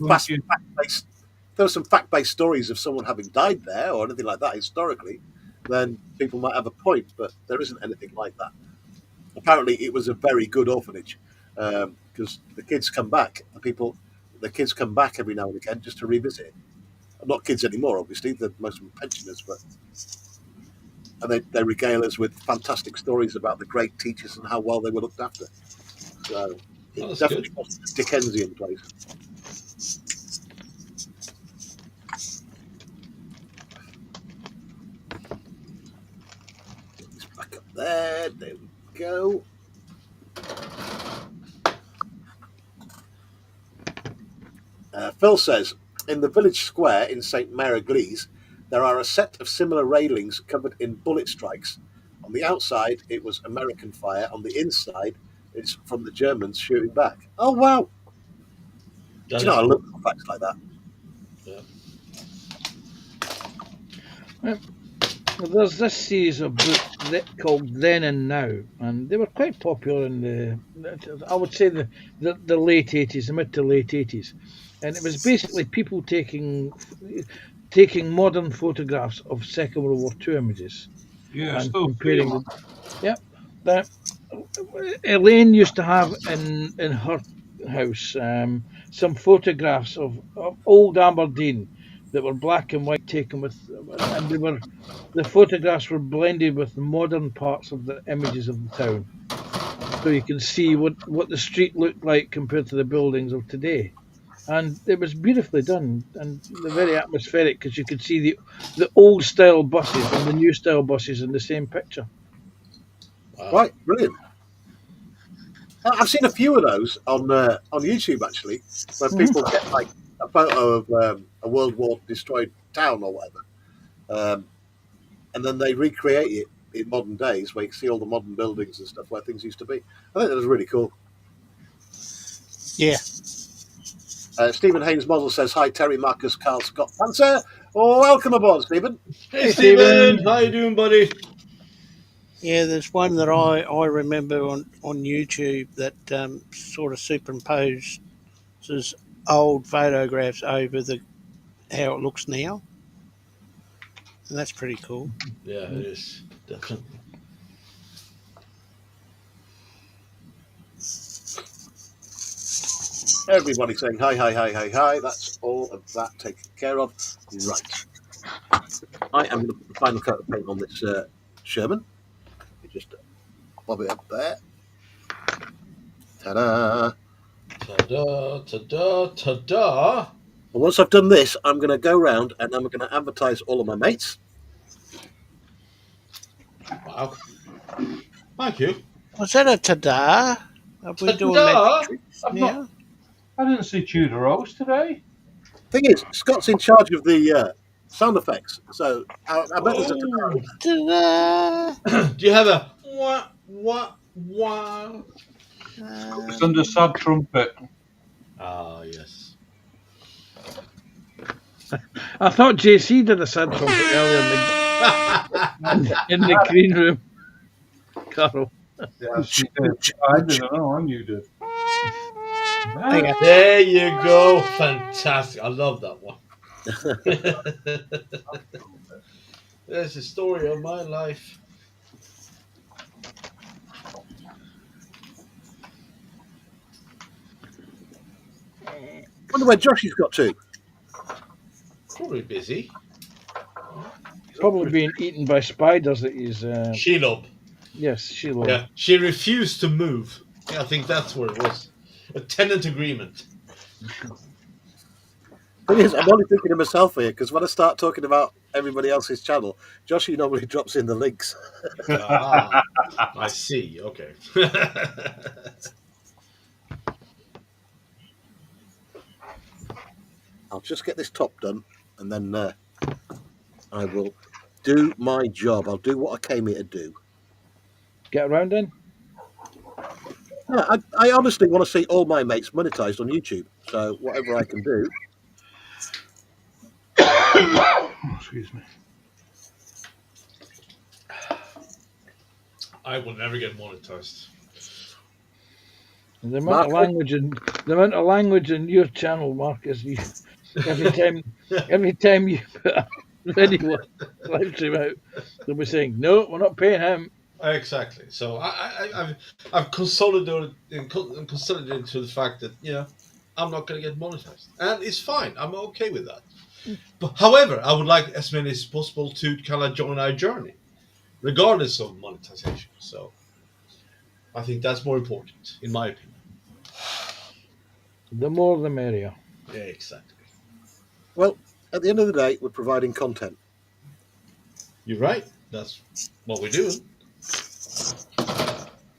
fact-based, if there were some fact-based stories of someone having died there or anything like that historically, then people might have a point. But there isn't anything like that. Apparently, it was a very good orphanage because the kids come back. The kids come back every now and again just to revisit it. Not kids anymore, obviously. Most of them pensioners, but and they regale us with fantastic stories about the great teachers and how well they were looked after. So Oh, it that's definitely good. was a Dickensian place. It's back up there. There we go. Phil says, in the village square in St. Mary-Eglise, there are a set of similar railings covered in bullet strikes. On the outside, it was American fire. On the inside, it's from the Germans shooting back. Oh, wow. That Do you know, is I cool. love facts like that. Yeah. Well, there's this series of books called Then and Now, and they were quite popular in I would say the late 80s, the mid to late 80s, and it was basically people taking modern photographs of Second World War II images Yeah, and still see comparing 'em. them. Yep, that Elaine used to have in her house some photographs of old Aberdeen that were black and white taken with, and the photographs were blended with the modern parts of the images of the town, so you can see what the street looked like compared to the buildings of today. And it was beautifully done and very atmospheric because you could see the old style buses and the new style buses in the same picture. Wow. Right, brilliant. I've seen a few of those on YouTube, actually, where Mhm. people get like a photo of a World War destroyed town or whatever, um, and then they recreate it in modern days where you can see all the modern buildings and stuff where things used to be. I think that was really cool. Yeah. Stephen Haynes Model says, hi, Terry, Marcus, Carl, Scott, Panzer. Oh, welcome aboard, Stephen. Hey, Stephen. Stephen, how you doing, buddy? Yeah, there's one that I remember on YouTube that sort of superimposed old photographs over how it looks now, and that's pretty cool. Yeah, it is definitely. Everybody saying hi, hi, hi, hi, hi. That's all of that taken care of. Right. I am going to put the final coat of paint on this Sherman. Let me just bob it up there. Ta-da. Ta-da, ta-da, ta-da. And once I've done this, I'm going to go around and I'm going to advertise all of my mates. Wow. Thank you. Was that a ta-da? Are we doing magic Ta-da. tricks I've now? not. I didn't see Tudor Rose today. Thing is, Scott's in charge of the sound effects, so I bet there's a Oh. Ta-da! Do you have a wah, wah, wah? It's under sad trumpet. Ah, yes. I thought JC did a sad trumpet earlier in the green room. Carol. Yes, she did. I didn't know, and you did. Hang on. There you go. Fantastic. I love that one. That's the story of my life. wonder where Josh has got to. Probably busy. probably being eaten by spiders that he's. Shelob. Yes, Shelob. Yeah, she refused to move. Yeah, I think that's what it was. A tenant agreement. Thing is, I'm only thinking of myself here because when I start talking about everybody else's channel, Joshy normally drops in the links. Ah, I see. Okay. I'll just get this top done, and then I will do my job. I'll do what I came here to do. Get around then. Yeah, I honestly want to see all my mates monetized on YouTube. So whatever I can do. Excuse me. I will never get monetized. The amount of language in your channel, Marcus. Every time you put a video live stream out, they'll be saying, "No, we're not paying him." Exactly. So I've consolidated to the fact that I'm not going to get monetized, and it's fine. I'm okay with that. But however, I would like as many as possible to kind of join our journey, regardless of monetization. So I think that's more important, in my opinion. The more, the merrier. Yeah, exactly. Well, at the end of the day, we're providing content. You're right. That's what we're doing.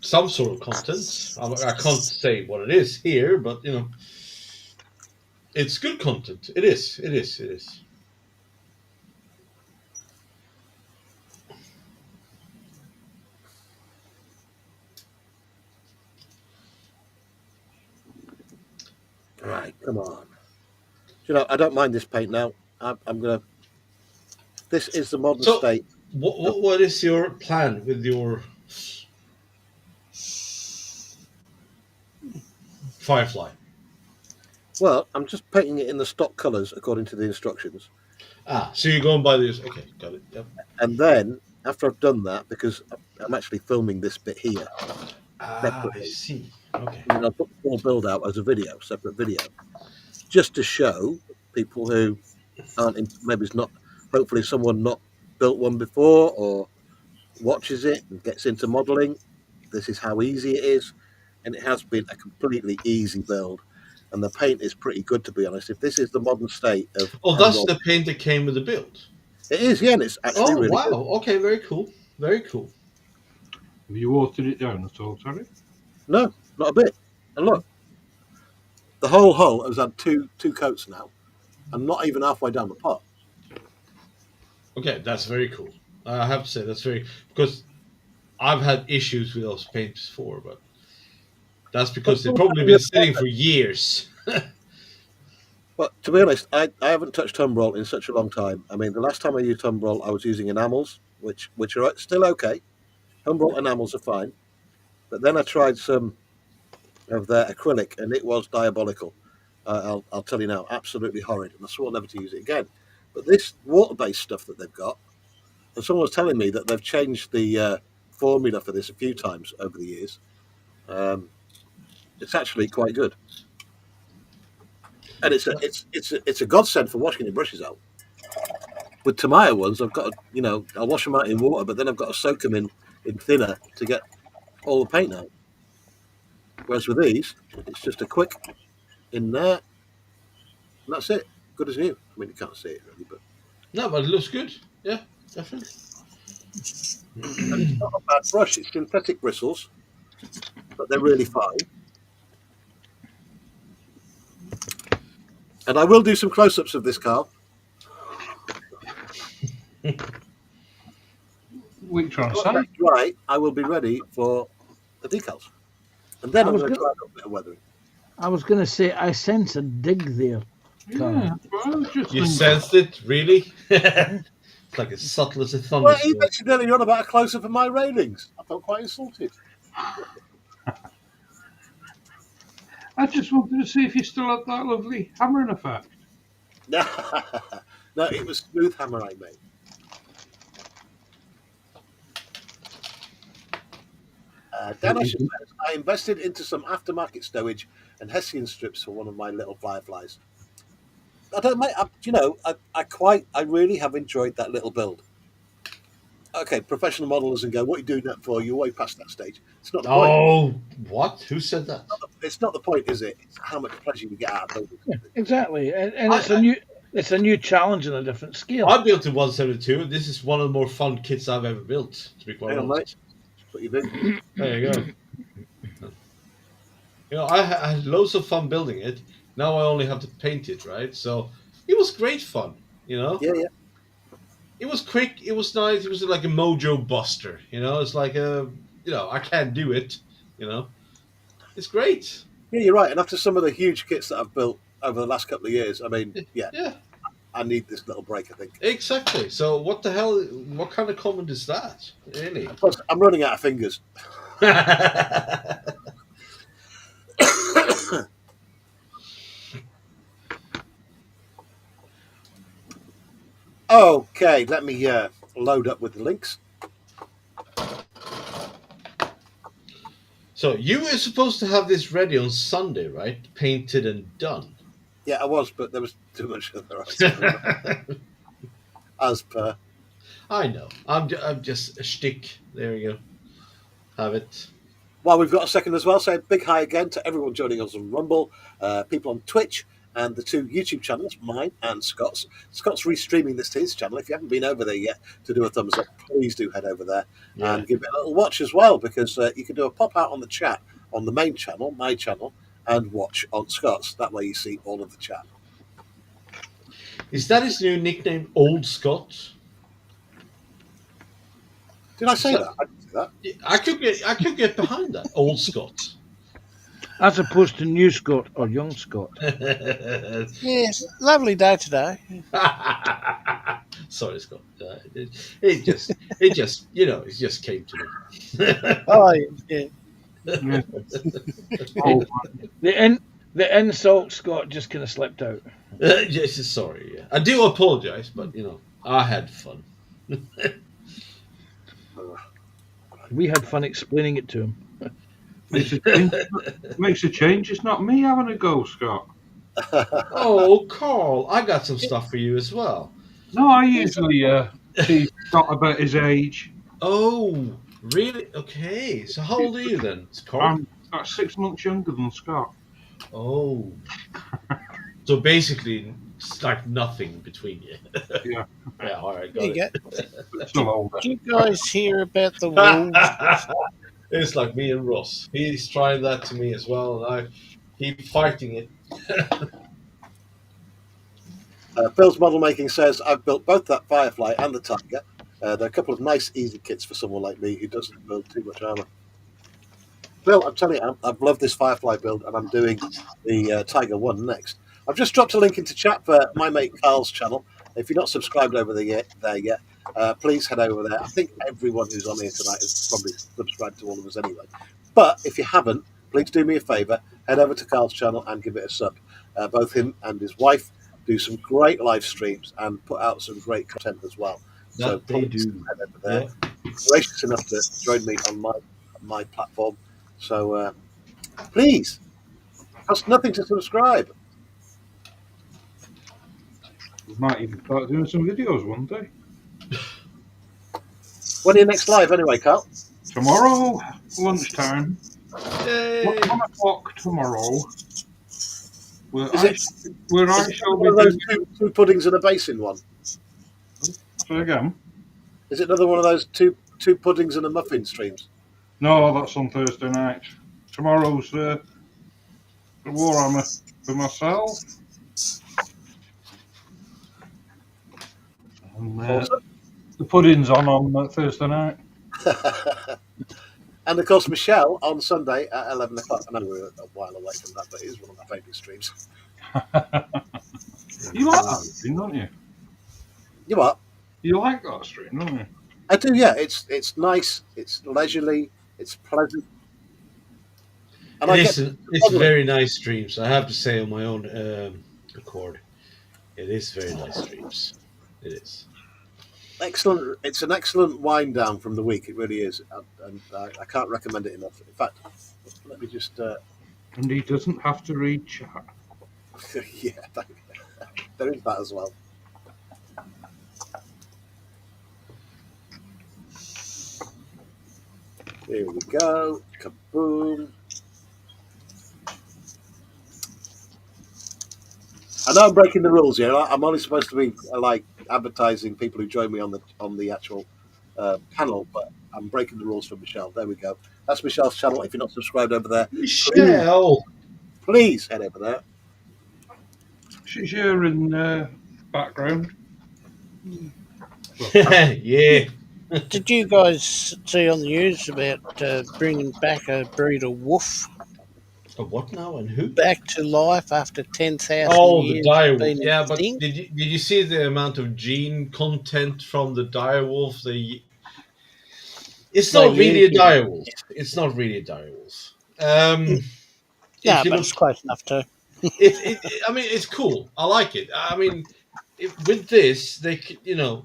Some sort of content. I can't say what it is here, but it's good content. It is. It is. It is. Right, come on. I don't mind this paint now. I'm gonna. This is the modern So- state. What is your plan with your Firefly? Well, I'm just painting it in the stock colours according to the instructions. So you're going by this. Okay, got it. Yep. And then, after I've done that, because I'm actually filming this bit here, I see. Okay. and I'll put the full build out as a video, separate video, just to show people who maybe it's not, hopefully someone not built one before or watches it and gets into modelling. This is how easy it is, and it has been a completely easy build. And the paint is pretty good, to be honest. If this is the modern state of... Oh, that's the paint that came with the build. It is, yeah, and it's actually really wow. good. Okay, very cool. Very cool. Have you watered it down at all, Terry? No, not a bit. And look, the whole hull has had two coats now, and not even halfway down the pot. Okay, that's very cool. I have to say that's because I've had issues with those paints before, but that's because they've probably been sitting for years. But to be honest, I haven't touched Humbrol in such a long time. I mean, the last time I used Humbrol, I was using enamels, which are still okay. Humbrol enamels are fine. But then I tried some of their acrylic, and it was diabolical. I'll tell you now, absolutely horrid. And I swore never to use it again. But this water-based stuff that they've got, and someone was telling me that they've changed the formula for this a few times over the years. It's actually quite good. And it's a godsend for washing your brushes out. With Tamiya ones, I've got I'll wash them out in water, but then I've got to soak them in thinner to get all the paint out. Whereas with these, it's just a quick in there, and that's it. Good as new. I mean, you can't see it really, but No, but it looks good. Yeah, definitely. and it's not a bad brush. It's synthetic bristles, but they're really fine. And I will do some close-ups of this, Carl. What are you trying to Once say? that's dry, I will be ready for the decals. And then I I'm was going to gonna- try a bit of weathering. I was going to say, I sense a dig there. Yeah, well, I was just You thinking- sensed it, really? It's like as subtle as a Well, thunderstorm. you mentioned earlier on about a close-up of my railings. I felt quite insulted. I just wanted to see if you still had that lovely hammering effect. No, it was smooth hammer I made. Dan Usher says, I invested into some aftermarket stowage and Hessian strips for one of my little fireflies. I don't, mate. I really have enjoyed that little build. okay, professional modelers and go, what are you doing that for? You're way past that stage. It's not the point. Oh, what? Who said that? It's not the point, is it? It's how much pleasure you get out of building something. Exactly, and I- it's a new challenge on a different scale. I built a 172, and this is one of the more fun kits I've ever built, to be quite Hang on, honest. mate. That's what you do. There you go. I had loads of fun building it. Now I only have to paint it, right? So it was great fun, Yeah, yeah. It was quick, it was nice, it was like a Mojo buster, It's like I can't do it, you know? It's great. Yeah, you're right. And after some of the huge kits that I've built over the last couple of years, I mean, yeah, Yeah, I need this little break, I think. exactly. So what the hell, what kind of comment is that, really? Plus, I'm running out of fingers. Okay, let me load up with the links. So you were supposed to have this ready on Sunday, right? Painted and done. Yeah, I was, but there was too much of the rest. As per. I know. I'm just a shtick. There you go. Have it. Well, we've got a second as well. So big hi again to everyone joining us on Rumble, people on Twitch, and the two YouTube channels, mine and Scott's. Scott's restreaming this to his channel. If you haven't been over there yet to do a thumbs up, please do head over there and give it a little watch as well, because you can do a pop out on the chat on the main channel, my channel, and watch on Scott's. That way you see all of the chat. Is that his new nickname, Old Scott? Did I say that? I didn't say that. I could get behind that, Old Scott. As opposed to New Scott or Young Scott. Yes, lovely day today. Sorry, Scott. It just came to me. Oh, yeah. The insult Scott just kind of slipped out. Yes, sorry. Yeah. I do apologize, but I had fun. We had fun explaining it to him. Makes a change. It's not me having a go, Scott. Oh, Carl, I got some stuff for you as well. No, I usually tease Scott about his age. Oh, really? Okay. So how old are you then, Carl? I'm about 6 months younger than Scott. Oh. So basically, it's like nothing between you. Yeah. Yeah, all right, got There you it. go. Still older. Did you guys hear about the wolves? It's like me and Ross. He's trying that to me as well, and I keep fighting it. Bill's Model Making says, I've built both that Firefly and the Tiger. They're a couple of nice, easy kits for someone like me who doesn't build too much armour. Bill, I'm telling you, I've loved this Firefly build, and I'm doing the Tiger 1 next. I've just dropped a link into chat for my mate Carl's channel. If you're not subscribed over there yet, please head over there. I think everyone who's on here tonight is probably subscribed to all of us anyway. But if you haven't, please do me a favour, head over to Carl's channel and give it a sub. Both him and his wife do some great live streams and put out some great content as well. So That they please do. head over there. Gracious enough to join me on my platform. So please, cost nothing to subscribe. We might even start doing some videos one day. When are you next live anyway, Carl? Tomorrow, lunchtime. Yay! 1 o'clock tomorrow. Where Is I, it- where I Is it shall one of be those doing... two puddings and a basin one? Say again? Is it another one of those two puddings and a muffin streams? No, that's on Thursday night. Tomorrow's the Warhammer for myself. And Awesome. the pudding's on Thursday night. And of course, Michelle on Sunday at 11 o'clock. I know we're a while away from that, but it is one of my favourite streams. You like that stream, don't you? You what? You like that stream, don't you? I do, yeah. It's nice, it's leisurely, it's pleasant. And It's very nice streams. I have to say on my own accord, it is very nice streams. It is. excellent. It's an excellent wind down from the week. It really is, and I can't recommend it enough. In fact, let me just. And he doesn't have to read chat. Yeah, there is that as well. Here we go. Kaboom. I know I'm breaking the rules here. I'm only supposed to be like advertising people who join me on the actual panel, but I'm breaking the rules for Michelle. There we go. That's Michelle's channel. If you're not subscribed over there, Michelle. please head over there. She's here in background. Yeah. Did you guys see on the news about bringing back a breed of wolf A what now and who? back to life after 10,000 Oh, the years of direwolf. being Yeah, but extinct? did you see the amount of gene content from the direwolf? It's They not really a use in it. direwolf. It's not really a direwolf. No, If you but look, it's close enough too. I mean, it's cool. I like it. I mean, with this, the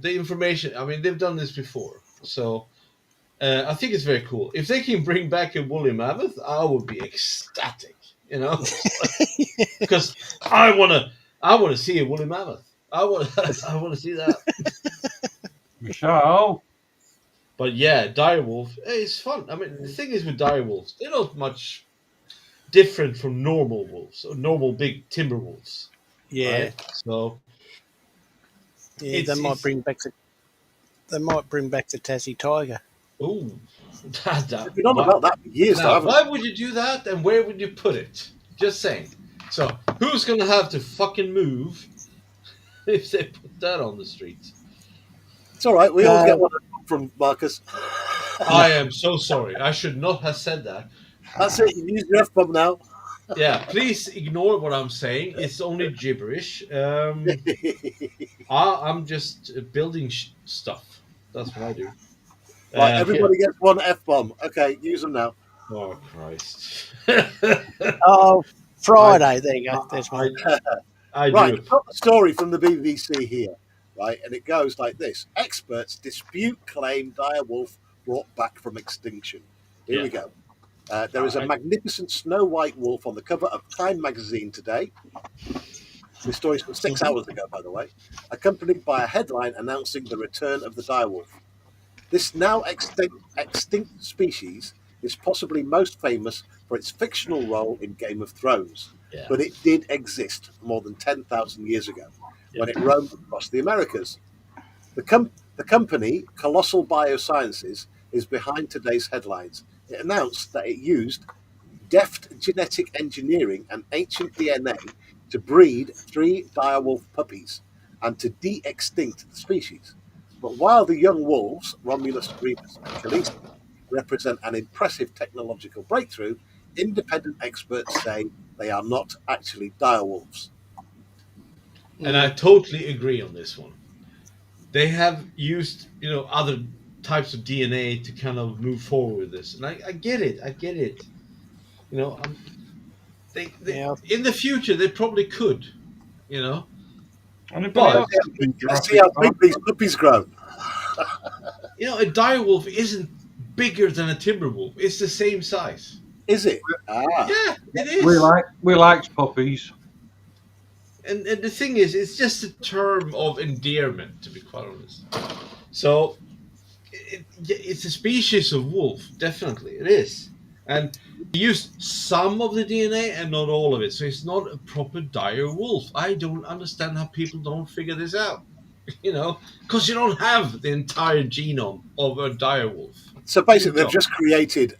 information. I mean, they've done this before, so I think it's very cool. If they can bring back a woolly mammoth, I would be ecstatic. Because I wanna see a woolly mammoth. I want to see that. Michelle, But yeah, direwolf, it's fun. I mean, the thing is with direwolves, they're not much different from normal wolves or normal big timber wolves, Yeah, right? So yeah. it's They might bring back the Tassie tiger. oh They've been on what about that for years, though, now? haven't Why would you do that, and where would you put it? Just saying. So who's gonna have to fucking move if they put that on the street? they? It's all right. We always get one from Marcus. I am so sorry. I should not have said that. That's it. You use your F bomb now. Yeah, please ignore what I'm saying. It's only gibberish. I'm just building stuff. That's what I do. Right, Yeah. everybody gets one F bomb. Okay, use them now. Oh Christ! Oh, Friday. There you go. There's I, one. I Right, do. I've got the story from the BBC here, right, and it goes like this: experts dispute claim dire wolf brought back from extinction. Here we Yeah. go. There is a magnificent snow white wolf on the cover of Time magazine today. This story's from 6 hours ago, by the way, accompanied by a headline announcing the return of the direwolf. This now extinct species is possibly most famous for its fictional role in Game of Thrones, Yeah. but it did exist more than 10,000 years ago when it roamed across the Americas. The company, Colossal Biosciences, is behind today's headlines. It announced that it used deft genetic engineering and ancient DNA to breed 3 direwolf puppies and to de-extinct the species. But while the young wolves, Romulus, Remus, and Khaleesi, represent an impressive technological breakthrough, independent experts say they are not actually direwolves. And I totally agree on this one. They have used, other types of DNA to kind of move forward with this, and I get it. I get it. They Yeah. in the future they probably could, you know. anybody But else seen Let's see Jurassic how big Park? these puppies grow. A direwolf isn't bigger than a timber wolf. It's the same size. Is it? Ah, Yeah, it is. We liked puppies. And the thing is, it's just a term of endearment, to be quite honest. So it's a species of wolf, definitely it is. And he used some of the DNA and not all of it, so it's not a proper dire wolf. I don't understand how people don't figure this out. Because you don't have the entire genome of a dire wolf. so basically You they've just created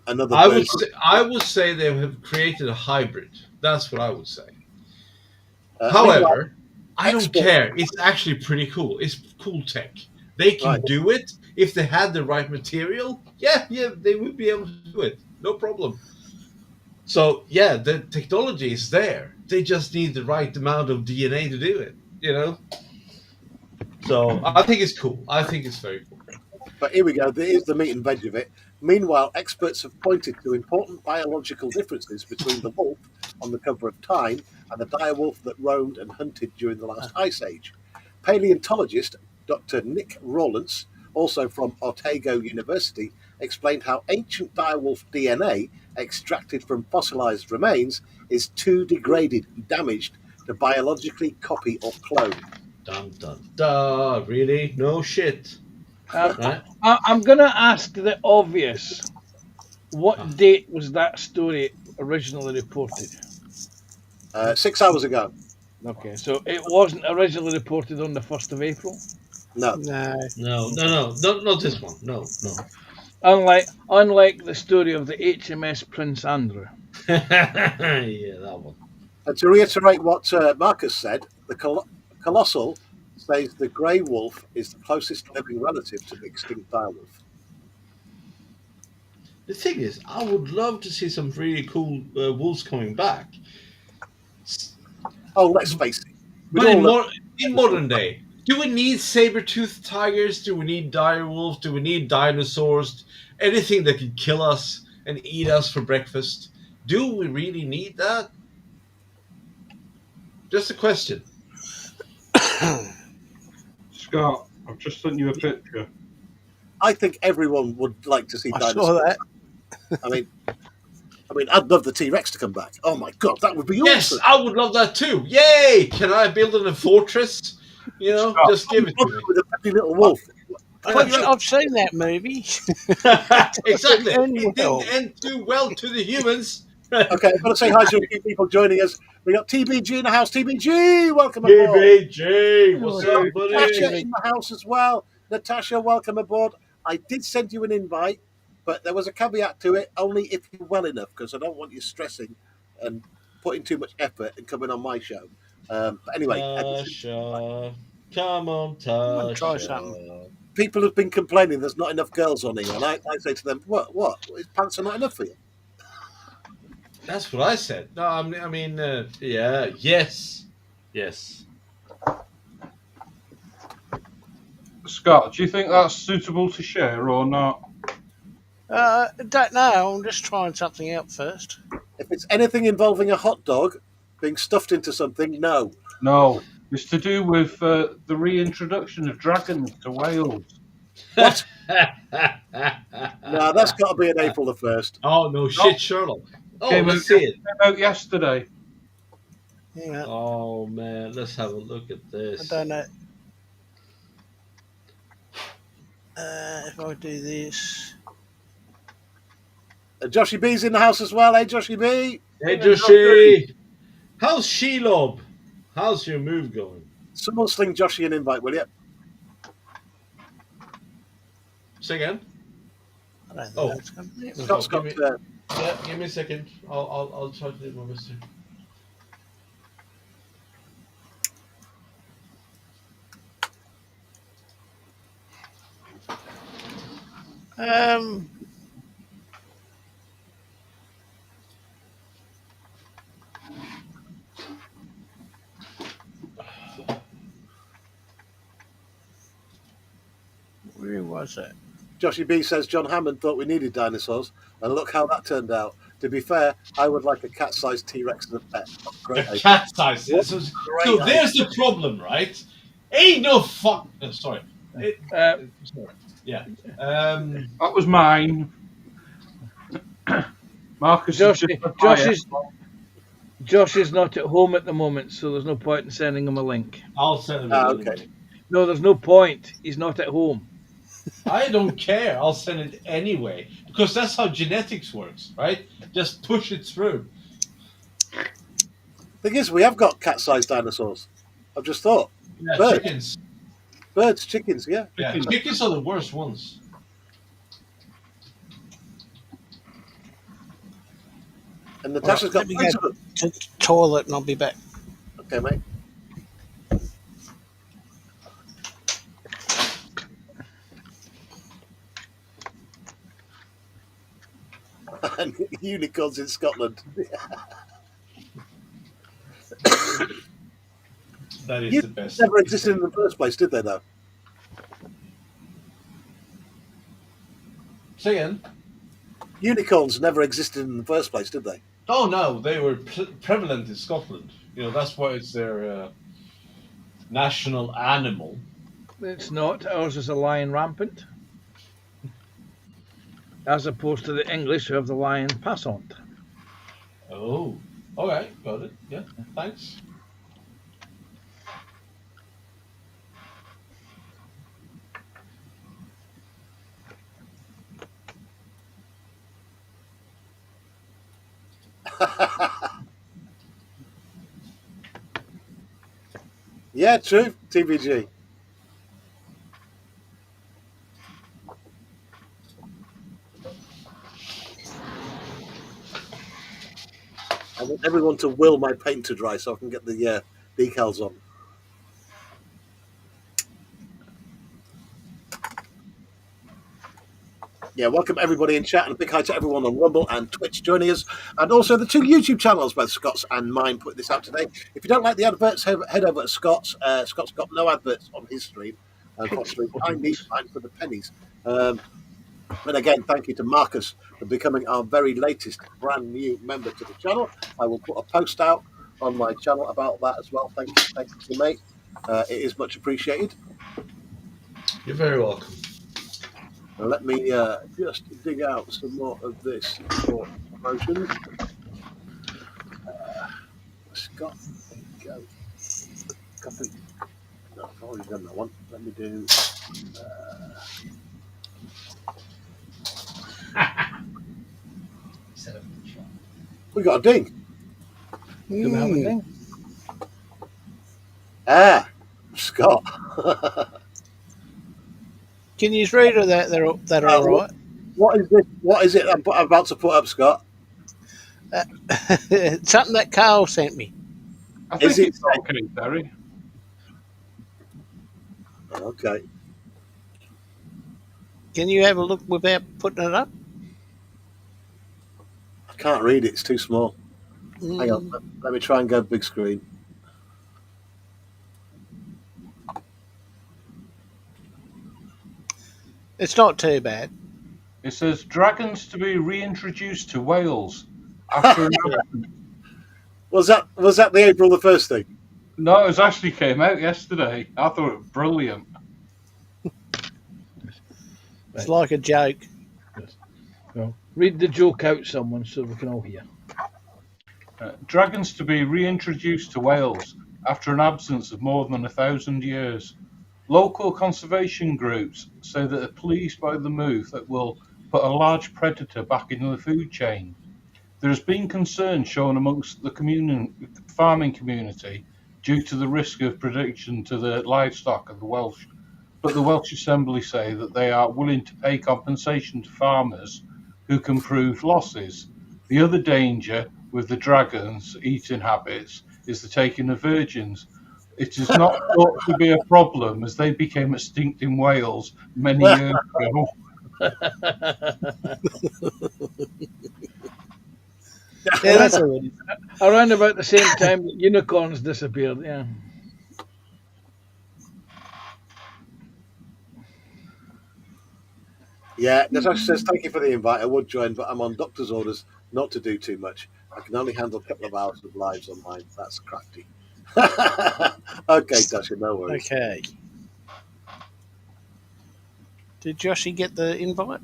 another I version. would say they have created a hybrid. That's what I would say. Meanwhile, However, I don't export- care. It's actually pretty cool. It's cool tech. They can Right. do it if they had the right material. Yeah, they would be able to do it. No problem. So yeah, the technology is there. They just need the right amount of DNA to do it. So I think it's cool. I think it's very cool. But here we go. There is the meat and veg of it. Meanwhile, experts have pointed to important biological differences between the wolf on the cover of Time and the direwolf that roamed and hunted during the last ice age. Paleontologist Dr. Nick Rawlance, also from Otago University, explained how ancient direwolf DNA extracted from fossilized remains is too degraded and damaged to biologically copy or clone. Dun dun dun. Really? No shit. right? I'm going to ask the obvious. What Ah. date was that story originally reported? 6 hours ago. Okay, so it wasn't originally reported on the 1st of April? No. No. No, not this one. No, no. Unlike the story of the HMS Prince Andrew. Yeah, that one. And to reiterate what Marcus said, the Colossal says the grey wolf is the closest living relative to the extinct direwolf. The thing is, I would love to see some really cool wolves coming back. Oh, let's face it. But in modern day, do we need saber-toothed tigers? Do we need dire wolves? Do we need dinosaurs? Anything that could kill us and eat us for breakfast? Do we really need that? Just a question. Scott, I've just sent you a picture. I think everyone would like to see I dinosaurs. saw that. I mean, I'd love the T-Rex to come back. Oh my god, that would be Yes, awesome. I would love that too. Yay! Can I build in a fortress? You know, just give it to me. With a pretty little wolf. I've seen that movie. Exactly. End It well. didn't end too well to the humans. Okay, I've got to say hi to a few people joining us. We got TBG in the house. TBG, welcome aboard. BBG, what's up, Natasha buddy? in the house as well. Natasha, welcome aboard. I did send you an invite, but there was a caveat to it. Only if you're well enough, because I don't want you stressing and putting too much effort and coming on my show. But anyway, Tasha, come on, I'll try Tasha. something. people have been complaining there's not enough girls on here, and I say to them, what? His pants are not enough for you? That's what I said. No, I mean, yeah, yes. Scott, do you think that's suitable to share or not? Don't know. I'm just trying something out first. If it's anything involving a hot dog being stuffed into something, no. No. It's to do with the reintroduction of dragons to Wales. What? No, that's got to be an April the 1st. Oh, no shit, Sherlock. Oh, Came let's see it. Came out yesterday. Yeah, Oh, man, let's have a look at I this. don't know. If I do this. Joshy B's in the house as well. Hey, Joshy B. Hey, Joshi. How's Shelob? How's your move going? Someone sling Joshy an invite, will you? Say again? I don't think Oh. that's going to be it. Scott's got. Yeah, give me a second. I'll try to do my best here. Where was it? Joshy B says John Hammond thought we needed dinosaurs, and look how that turned out. To be fair, I would like a cat-sized T-Rex as a pet. Great A idea. cat size. What So great there's the problem, right? Ain't no fuck. Sorry. Sorry. Yeah. That was mine. Marcus Josh, is just Josh is not at home at the moment, so there's no point in sending him a link. I'll send him a Okay. link. No, there's no point. He's not at home. I don't care. I'll send it anyway because that's how genetics works, right? Just push it through. Thing is, we have got cat-sized dinosaurs. I've just thought. Yeah, Bird. chickens. Birds, chickens, yeah. Yeah, chickens are the worst ones. And Natasha's got Let me plenty go of them. to the toilet and I'll be back. Okay, mate. And unicorns in Scotland. That is You the best. never existed in the first place, did they, though? Say again. Unicorns never existed in the first place, did they? Oh no, they were prevalent in Scotland. You know that's why it's their national animal. It's not. Ours is a lion rampant. As opposed to the English who have the lion passant. Oh, all right, got it. Yeah, thanks. Yeah, true. TVG. I want everyone to will my paint to dry so I can get the decals on. Yeah, welcome everybody in chat, and a big hi to everyone on Rumble and Twitch joining us, and also the two YouTube channels, both Scott's and mine, putting this out today. If you don't like the adverts, head over to Scott's. Scott's got no adverts on his stream, unfortunately. I need mine for the pennies. And again, thank you to Marcus for becoming our very latest brand new member to the channel. I will put a post out on my channel about that as well. Thank you, mate. It is much appreciated. You're very welcome. Now let me just dig out some more of this for promotions. Scott, there you go. Copy. No, I've already done that one. Let me do. We got a ding. Do we have a thing? Scott. Can you read her that? They're all right. What is this? What is it I'm about to put up, Scott? Something that Carl sent me. I think Is it- it's okay, Terry. Okay. Can you have a look without putting it up? I can't read it. It's too small. Mm. Hang on. Let me try and go big screen. It's not too bad. It says dragons to be reintroduced to Wales after an Was that the April the 1st thing? No, it actually came out yesterday. I thought it was brilliant. It's like a joke. Well, read the joke out, someone, so we can all hear. Dragons to be reintroduced to Wales after an absence of more than 1,000 years. Local conservation groups say that are pleased by the move that will put a large predator back into the food chain. There has been concern shown amongst the farming community due to the risk of predation to the livestock of the Welsh, but the Welsh Assembly say that they are willing to pay compensation to farmers who can prove losses. The other danger with the dragons' eating habits is the taking of virgins. It is not thought to be a problem as they became extinct in Wales many years ago. Yeah, that's all right. Around about the same time that unicorns disappeared, yeah. Yeah, Natasha says, thank you for the invite. I would join, but I'm on doctor's orders not to do too much. I can only handle a couple of hours of lives on mine. That's crafty. Okay, Tasha, no worries. Okay. Did Joshy get the invite?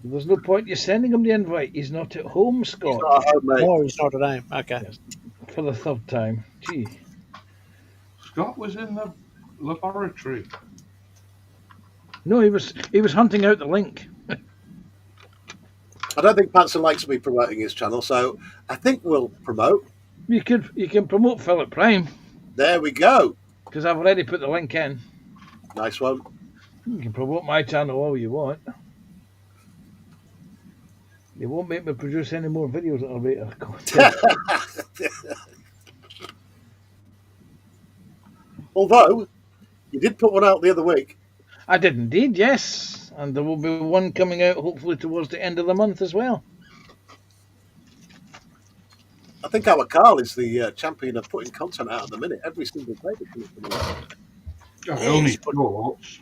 There's no point you sending him the invite. He's not at home, Scott. Oh, mate. Oh, he's not at home. Okay. Yes. For the third time. Gee. Scott was in the laboratory. No, he was hunting out the link. I don't think Panzer likes me promoting his channel, so I think we'll promote. You can promote Philip Prime, There we go. because I've already put the link in. Nice one. You can promote my channel all you want. You won't make me produce any more videos that are better content. Although, you did put one out the other week. I did indeed, yes. And there will be one coming out hopefully towards the end of the month as well. I think our Carl is the champion of putting content out at the minute. Every single day. They're coming out. I only thoughts.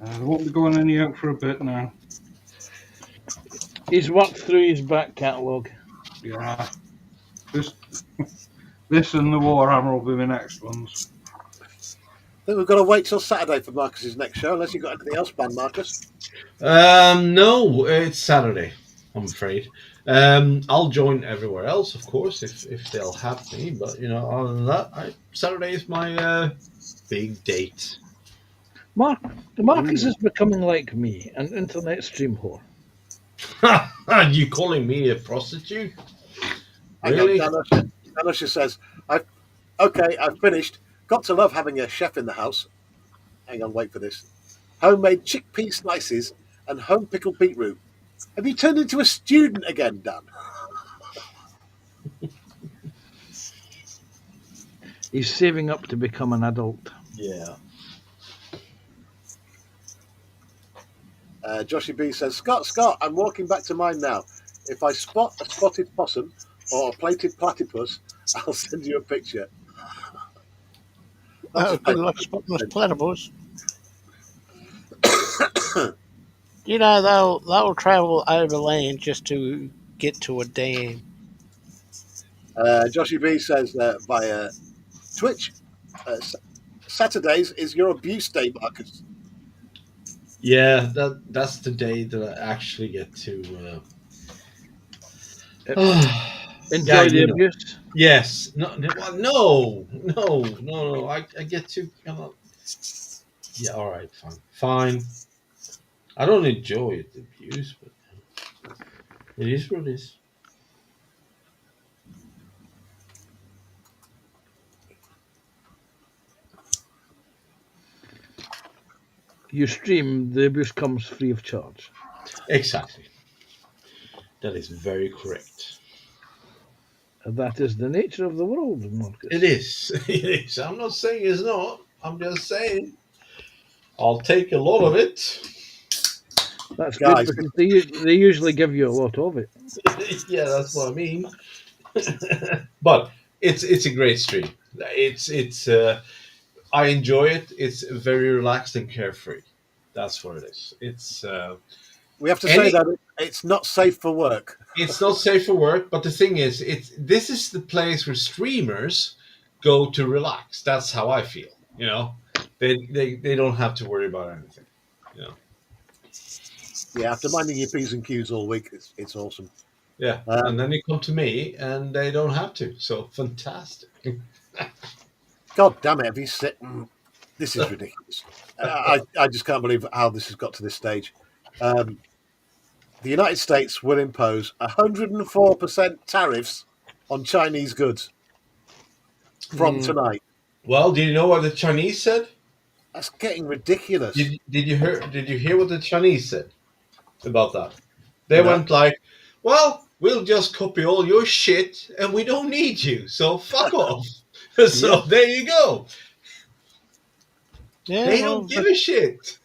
They won't be going any out for a bit now. He's worked through his back catalogue. Yeah. This and the Warhammer will be the next ones. I think we've got to wait till Saturday for Marcus's next show, unless you've got anything else planned, Marcus. No, it's Saturday, I'm afraid. I'll join everywhere else, of course, if they'll have me. But other than that, Saturday is my big date. Marcus is becoming like me, an internet stream whore. Are you calling me a prostitute? Hang on, Really? Dan Usher says, I've finished. Got to love having a chef in the house. Hang on, wait for this. Homemade chickpea slices and home pickled beetroot. Have you turned into a student again, Dan? He's saving up to become an adult. Yeah. Joshy B says, Scott, I'm walking back to mine now. If I spot a spotted possum or a plated platypus, I'll send you a picture. Oh, good luck spotting those platypus. You know, they'll travel overland just to get to a dam. Joshy B says via Twitch, Saturdays is your abuse day, Marcus. Yeah, that's the day that I actually get to Enjoy Yeah, the you know. abuse. Yes. No. I get to kind of. Yeah. All right. Fine. I don't enjoy it, the abuse, but it is what it is. You stream, the abuse comes free of charge. Exactly. That is very correct. And that is the nature of the world, Marcus. It is. It is. I'm not saying it's not. I'm just saying I'll take a lot of it. That's Guys. good because they usually give you a lot of it. Yeah, that's what I mean. But it's a great stream. It's I enjoy it. It's very relaxed and carefree. That's what it is. We have to say that it's not safe for work. It's not safe for work, but the thing is, this is the place where streamers go to relax. That's how I feel. You know, they don't have to worry about anything. You know. Yeah, after minding your P's and Q's all week, it's awesome. Yeah, and then they come to me, and they don't have to. So fantastic. God damn it! Have you sit? This is ridiculous. I just can't believe how this has got to this stage. The United States will impose 104% tariffs on Chinese goods from tonight. Well, do you know what the Chinese said? That's getting ridiculous. Did you hear what the Chinese said about that? They No. went like, "Well, we'll just copy all your shit, and we don't need you. So fuck off." So there you go. Yeah, They don't give a shit.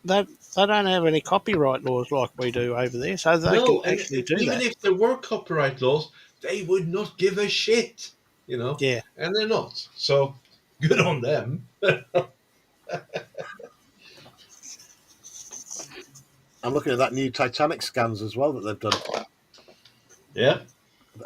They don't have any copyright laws like we do over there, so they No, can and actually do even that. if there were copyright laws, they would not give a shit. You know. Yeah. And they're not. So good on them. I'm looking at that new Titanic scans as well that they've done. Yeah.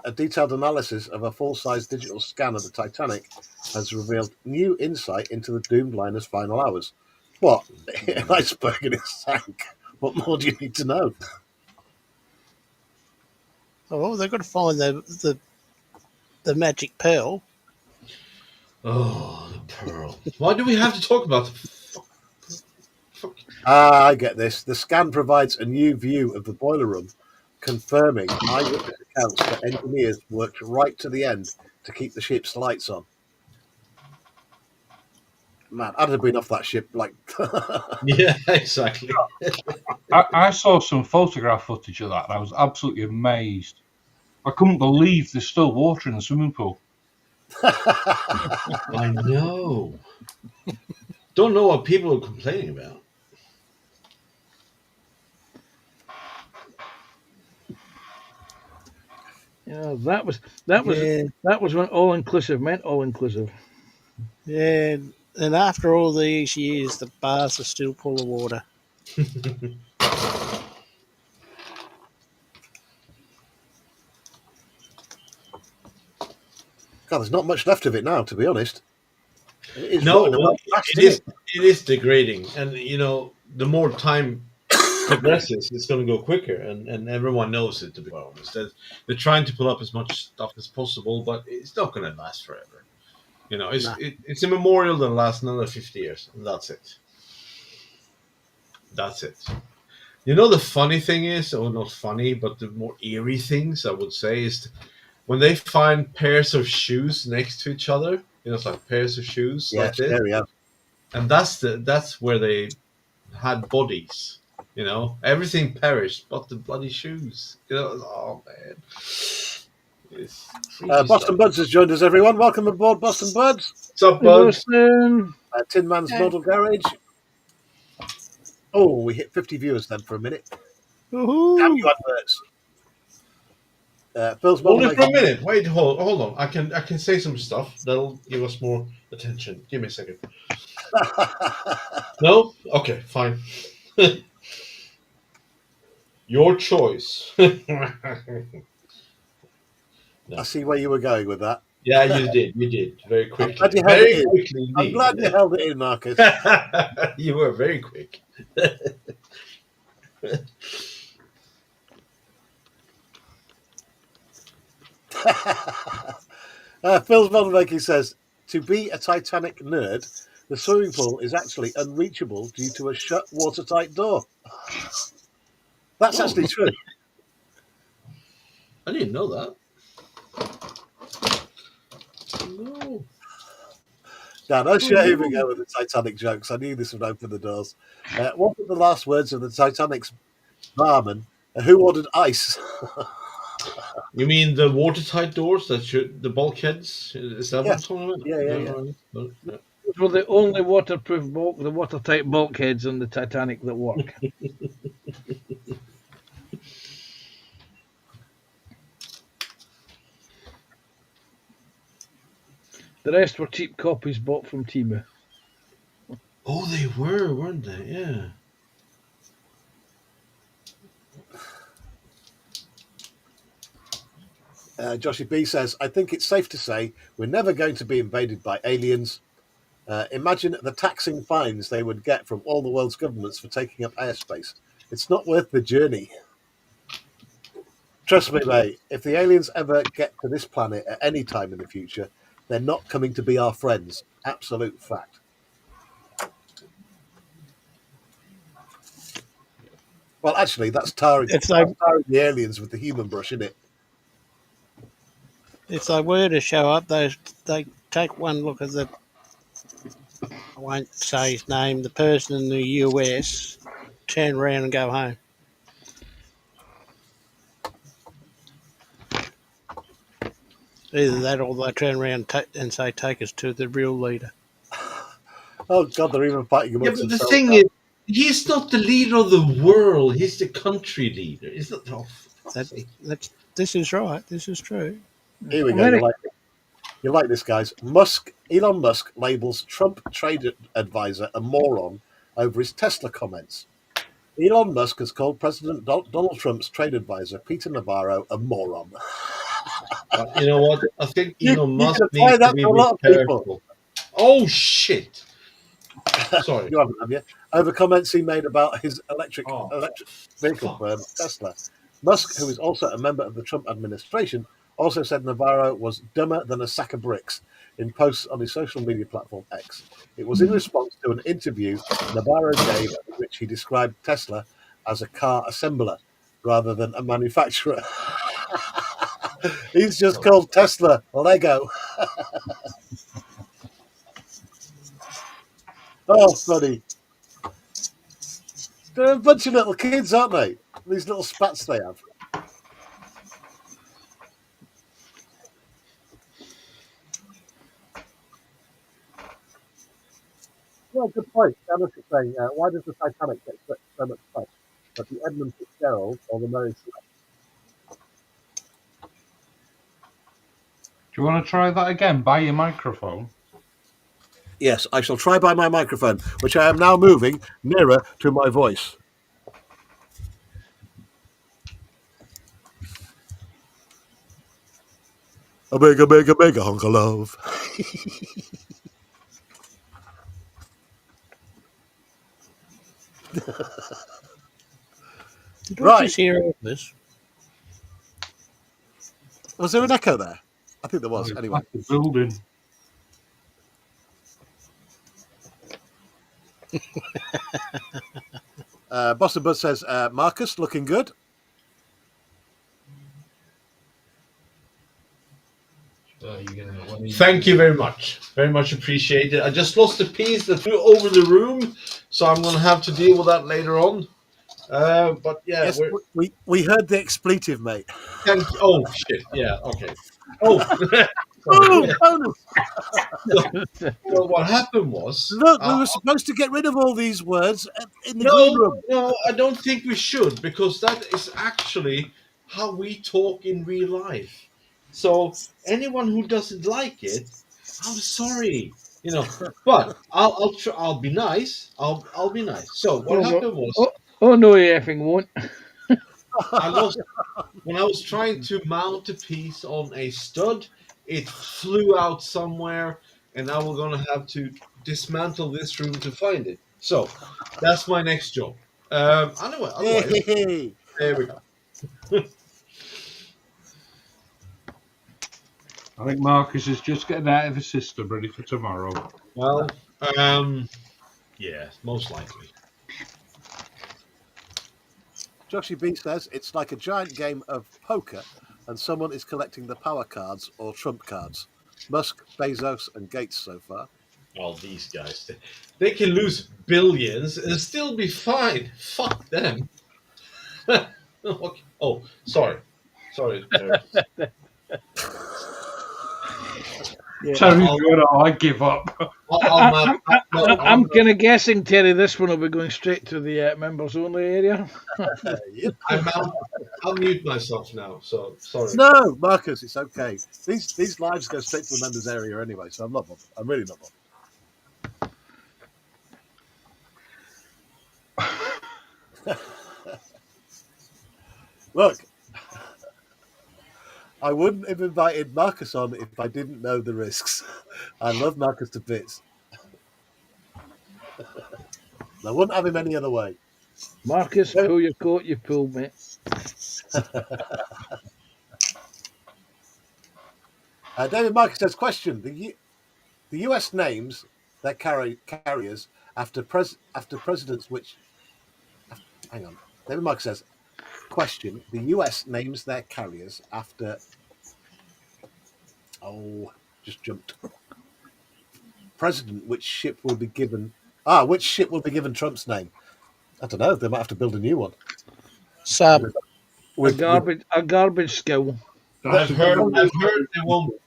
A detailed analysis of a full-size digital scan of the Titanic has revealed new insight into the doomed liner's final hours. What? An iceberg and it sank. What more do you need to know? Oh, well, they've got to find the magic pearl. Oh, the pearl. Why do we have to talk about the I get this. The scan provides a new view of the boiler room, confirming eyewitness accounts that engineers worked right to the end to keep the ship's lights on. Man, I'd have been off that ship like. Yeah, exactly. I saw some photograph footage of that and I was absolutely amazed. I couldn't believe there's still water in the swimming pool. I know. Don't know what people are complaining about. Yeah, that was when all inclusive meant all inclusive. Yeah, and after all these years, the bars are still full of water. God, there's not much left of it now, to be honest. It is No, rotting well, away fast, it isn't is degrading, and you know, the more time progresses, it's going to go quicker, and everyone knows it. To be honest, they're trying to pull up as much stuff as possible, but it's not going to last forever. You know, it's a memorial that lasts another 50 years, and that's it. That's it. You know, the funny thing is, or not funny, but the more eerie things I would say is when they find pairs of shoes next to each other. You know, it's like pairs of shoes Yeah, like this, scary. Yeah. and that's where they had bodies. You know, everything perished but the bloody shoes. You know, oh man, it's creepy Boston stuff. Buds has joined us, everyone. Welcome aboard, Boston Buds. What's up, Hey, buds? Boston. Tin Man's Model Garage. Oh, we hit 50 viewers then for a minute. Damn you, adverts. Phil's Hold Model it for a Making. minute. Wait, hold on. I can say some stuff that'll give us more attention. Give me a second. No? Okay, fine. Your choice. I see where you were going with that. Yeah, you did. You did very quickly. glad you held Very it in. quickly I'm indeed. glad you held it in, Marcus. You were very quick. Phil's Model Making says, to be a Titanic nerd, the swimming pool is actually unreachable due to a shut watertight door. That's Oh. actually true. I didn't know that. No. Now, no shame we go with the Titanic jokes. I knew this would open the doors. What were the last words of the Titanic's barman? Who ordered ice? You mean the watertight doors that should the bulkheads? Is that what I'm talking about? Yeah. Yeah. Those were the only waterproof the watertight bulkheads on the Titanic that work. The rest were cheap copies bought from Temu. Oh, they were, weren't they? Yeah. Joshy B says, I think it's safe to say we're never going to be invaded by aliens. Imagine the taxing fines they would get from all the world's governments for taking up airspace. It's not worth the journey. Trust me, mate, if the aliens ever get to this planet at any time in the future, they're not coming to be our friends. Absolute fact. Well, actually, that's tarring the aliens with the human brush, isn't it? If they were to show up, they take one look at the, I won't say his name, the person in the US, turn around and go home. Either that or they turn around and say, take us to the real leader. Oh, God, they're even fighting Yeah, amongst but the themselves. thing now. is, he's not the leader of the world. He's the country leader. It's not. Oh, for fuck's sake. This is right. This is true. Here we go. You like this, guys. Elon Musk labels Trump trade advisor a moron over his Tesla comments. Elon Musk has called President Donald Trump's trade advisor, Peter Navarro, a moron. You know what? I think Elon Musk can apply needs that to be to a a lot of bit people. careful. Oh shit! Sorry. You haven't, have you? Over comments he made about his electric vehicle fuck. firm, Tesla. Musk, who is also a member of the Trump administration, also said Navarro was dumber than a sack of bricks in posts on his social media platform X. It was in response to an interview Navarro gave in which he described Tesla as a car assembler rather than a manufacturer. He's just called Tesla Lego. Oh, funny. They're a bunch of little kids, aren't they? These little spats they have. Well, good point. Dennis is saying, why does the Titanic get so much press? But the Edmund Fitzgerald or the Mary Do you want to try that again? By your microphone. Yes, I shall try by my microphone, which I am now moving nearer to my voice. A big hunk of love. Did Right. I just hear all this? Was there an echo there? I think there was. Anyway, The building. Boston Buzz says, Marcus, looking good. Thank you very much. Very much appreciated. I just lost a piece that flew over the room, so I'm going to have to deal with that later on. But yeah, Yes, we heard the expletive, mate. oh shit! Yeah, okay. Oh, Oh, bonus. well, what happened was, Look, we were supposed to get rid of all these words in the green no, room. no, I don't think we should, because that is actually how we talk in real life. So anyone who doesn't like it, I'm sorry, But I'll be nice. I'll be nice. So what happened was, Oh no, you effing won't. I lost when I was trying to mount a piece on a stud. It flew out somewhere, and now we're gonna have to dismantle this room to find it. So that's my next job. Anyway, otherwise, Hey. there we go. I think Marcus is just getting out of his system, ready for tomorrow. Well, yeah, most likely. Joshy B says it's like a giant game of poker and someone is collecting the power cards or trump cards. Musk, Bezos, and Gates so far. All these guys, they can lose billions and still be fine. Fuck them. Okay. Oh, sorry. Yeah. Terry's going, I give up. I'm kind of guessing, Terry, this one will be going straight to the members only area. Yep. I'll mute myself now. So sorry. No, Marcus, it's okay. These lives go straight to the members area anyway, so I'm not bothered. I'm really not bothered. Look, I wouldn't have invited Marcus on if I didn't know the risks. I love Marcus to bits. I wouldn't have him any other way. Marcus, pull your coat, you pulled, mate. David Marcus says, question, the US names their carriers after presidents which... Hang on. David Marcus says, question, the US names their carriers after... Oh, just jumped. President, which ship will be given... which ship will be given Trump's name? I don't know. They might have to build a new one. Sab. A garbage skill. I've heard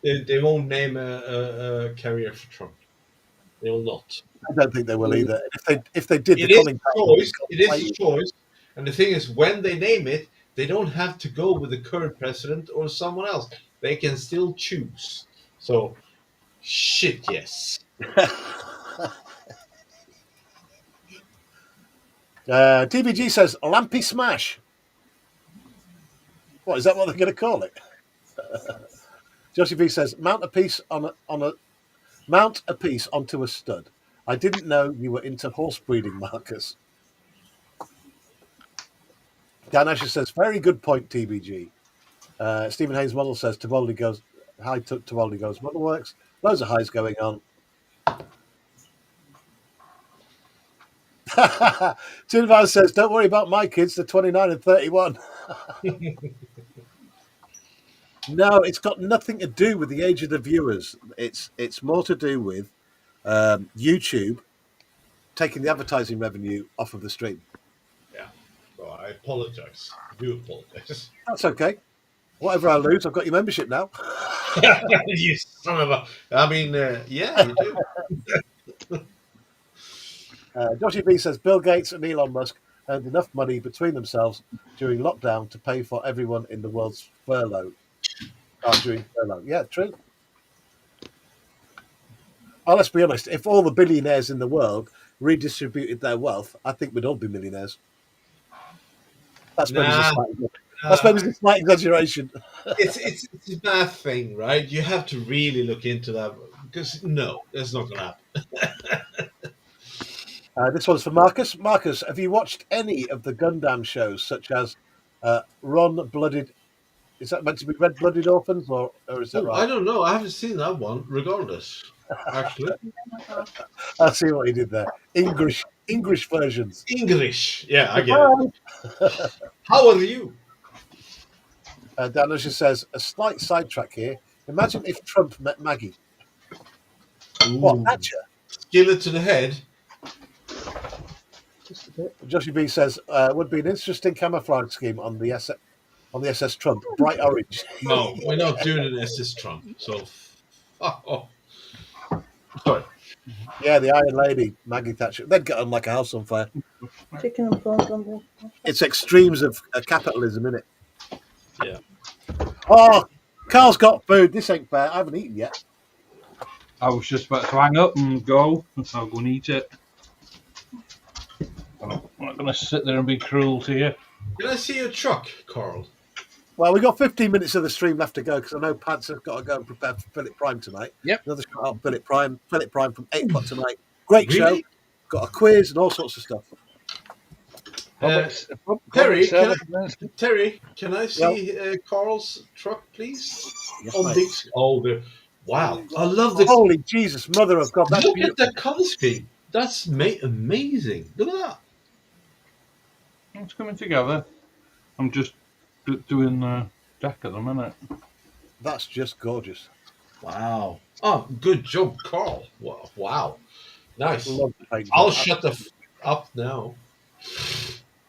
they won't name a carrier for Trump. They will not. I don't think they will either. If they did, It is a choice. It is a choice. And the thing is, when they name it, they don't have to go with the current president or someone else. They can still choose. So, shit, yes. TVG says Lampy Smash. What is that? What they're going to call it? Josie B says mount a piece onto a stud. I didn't know you were into horse breeding, Marcus. Dan Asher says very good point, TBG. Stephen Hayes Model says Tivoldi goes high. Tivoldi goes model works. Loads of highs going on. Tinval says, don't worry about my kids, they're 29 and 31. No, it's got nothing to do with the age of the viewers. It's more to do with YouTube taking the advertising revenue off of the stream. Yeah. Well, I apologize. I do apologize. That's okay. Whatever I lose, I've got your membership now. You son of a... I mean, yeah, you do. Joshi B says Bill Gates and Elon Musk earned enough money between themselves during lockdown to pay for everyone in the world's furlough. During furlough. Yeah, true. Let's be honest. If all the billionaires in the world redistributed their wealth, I think we'd all be millionaires. That's maybe a slight exaggeration. It's a bad thing, right? You have to really look into that because no, that's not going to happen. This one's for Marcus. Marcus, have you watched any of the Gundam shows, such as Ron Blooded? Is that meant to be Red Blooded Orphans, or is that right? I don't know. I haven't seen that one. Regardless, actually, I see what he did there. English English versions. English. Yeah, I get it. How are you? Dan just says, a slight sidetrack here. Imagine if Trump met Maggie. What, Ooh. Thatcher? Skillet to the head. Just a bit. Joshie B says, would be an interesting camouflage scheme on the SS Trump. Bright orange. No, we're not doing an SS Trump. So, oh. Sorry. Yeah, the Iron Lady, Maggie Thatcher. They'd get on like a house on fire. Chicken and prawns on there. It's extremes of capitalism, isn't it? Yeah. Oh, Carl's got food. This ain't fair. I haven't eaten yet. I was just about to hang up and go, so I'll go and eat it. I'm not going to sit there and be cruel to you. Can I see your truck, Carl? Well, we've got 15 minutes of the stream left to go because I know Pads has got to go and prepare for Philip Prime tonight. Yep. Another shot out Philip Prime from 8 o'clock tonight. Great Really? show. Got a quiz and all sorts of stuff. Terry, Public Terry, can I see Carl's truck, please? Yes, On mate. this. Oh, wow! I love this. Holy Jesus, Mother of God! That's Look beautiful. at that color scheme. That's amazing. Look at that. It's coming together. I'm just doing the deck at the minute. That's just gorgeous. Wow. Oh, good job, Carl. Wow. Nice. Love the paint I'll job. shut the up now.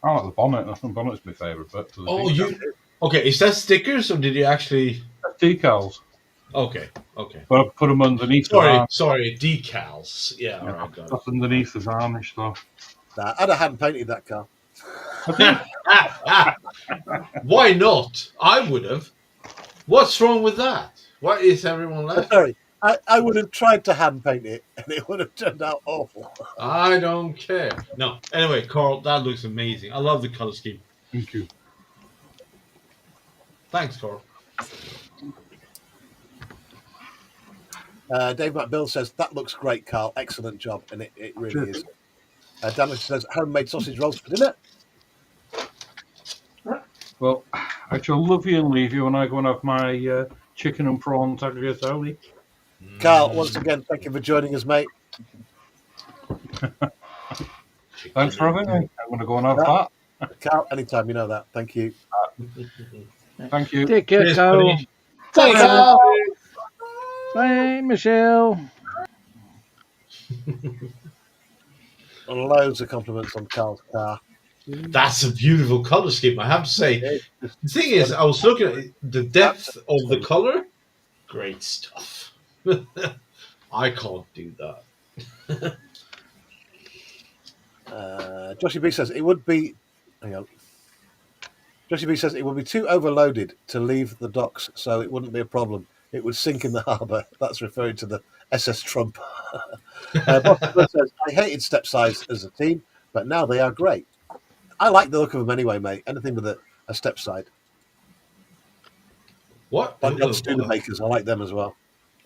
I like the bonnet. I think the bonnet's my favourite bit. For the Oh, decals. you. Okay, is that stickers or did you actually? Decals. Okay. But I put them underneath the varnish. Sorry, decals. Yeah, all right, got That's underneath the varnish, though. Nah, I'd have hand painted that car. it. Why not? I would have. What's wrong with that? Why is everyone laughing? Sorry, I would have tried to hand paint it and it would have turned out awful. I don't care. No. Anyway, Carl, that looks amazing. I love the color scheme. Thank you. Thanks, Carl. Dave McBill says, that looks great, Carl. Excellent job. And it really is. Daniel says, homemade sausage rolls for dinner. Well, I shall love you and leave you when I go and have my chicken and prawn tagliatelle. Carl, once again, thank you for joining us, mate. Thanks for having me. I'm going to go and have that. Carl, anytime, you know that. Thank you. Thank you. Take care, Cheers, Carl. buddy. Thanks, Carl. Bye, Michelle. Loads of compliments on Carl's car. That's a beautiful color scheme, I have to say. The thing is, I was looking at the depth of the color. Great stuff. I can't do that. Joshie B says it would be. Hang on. Joshie B says it would be too overloaded to leave the docks, so it wouldn't be a problem. It would sink in the harbour. That's referring to the SS Trump. Boston says, I hated step size as a team, but now they are great. I like the look of them anyway, mate. Anything with a step side. What? Like the Studemakers, I like them as well.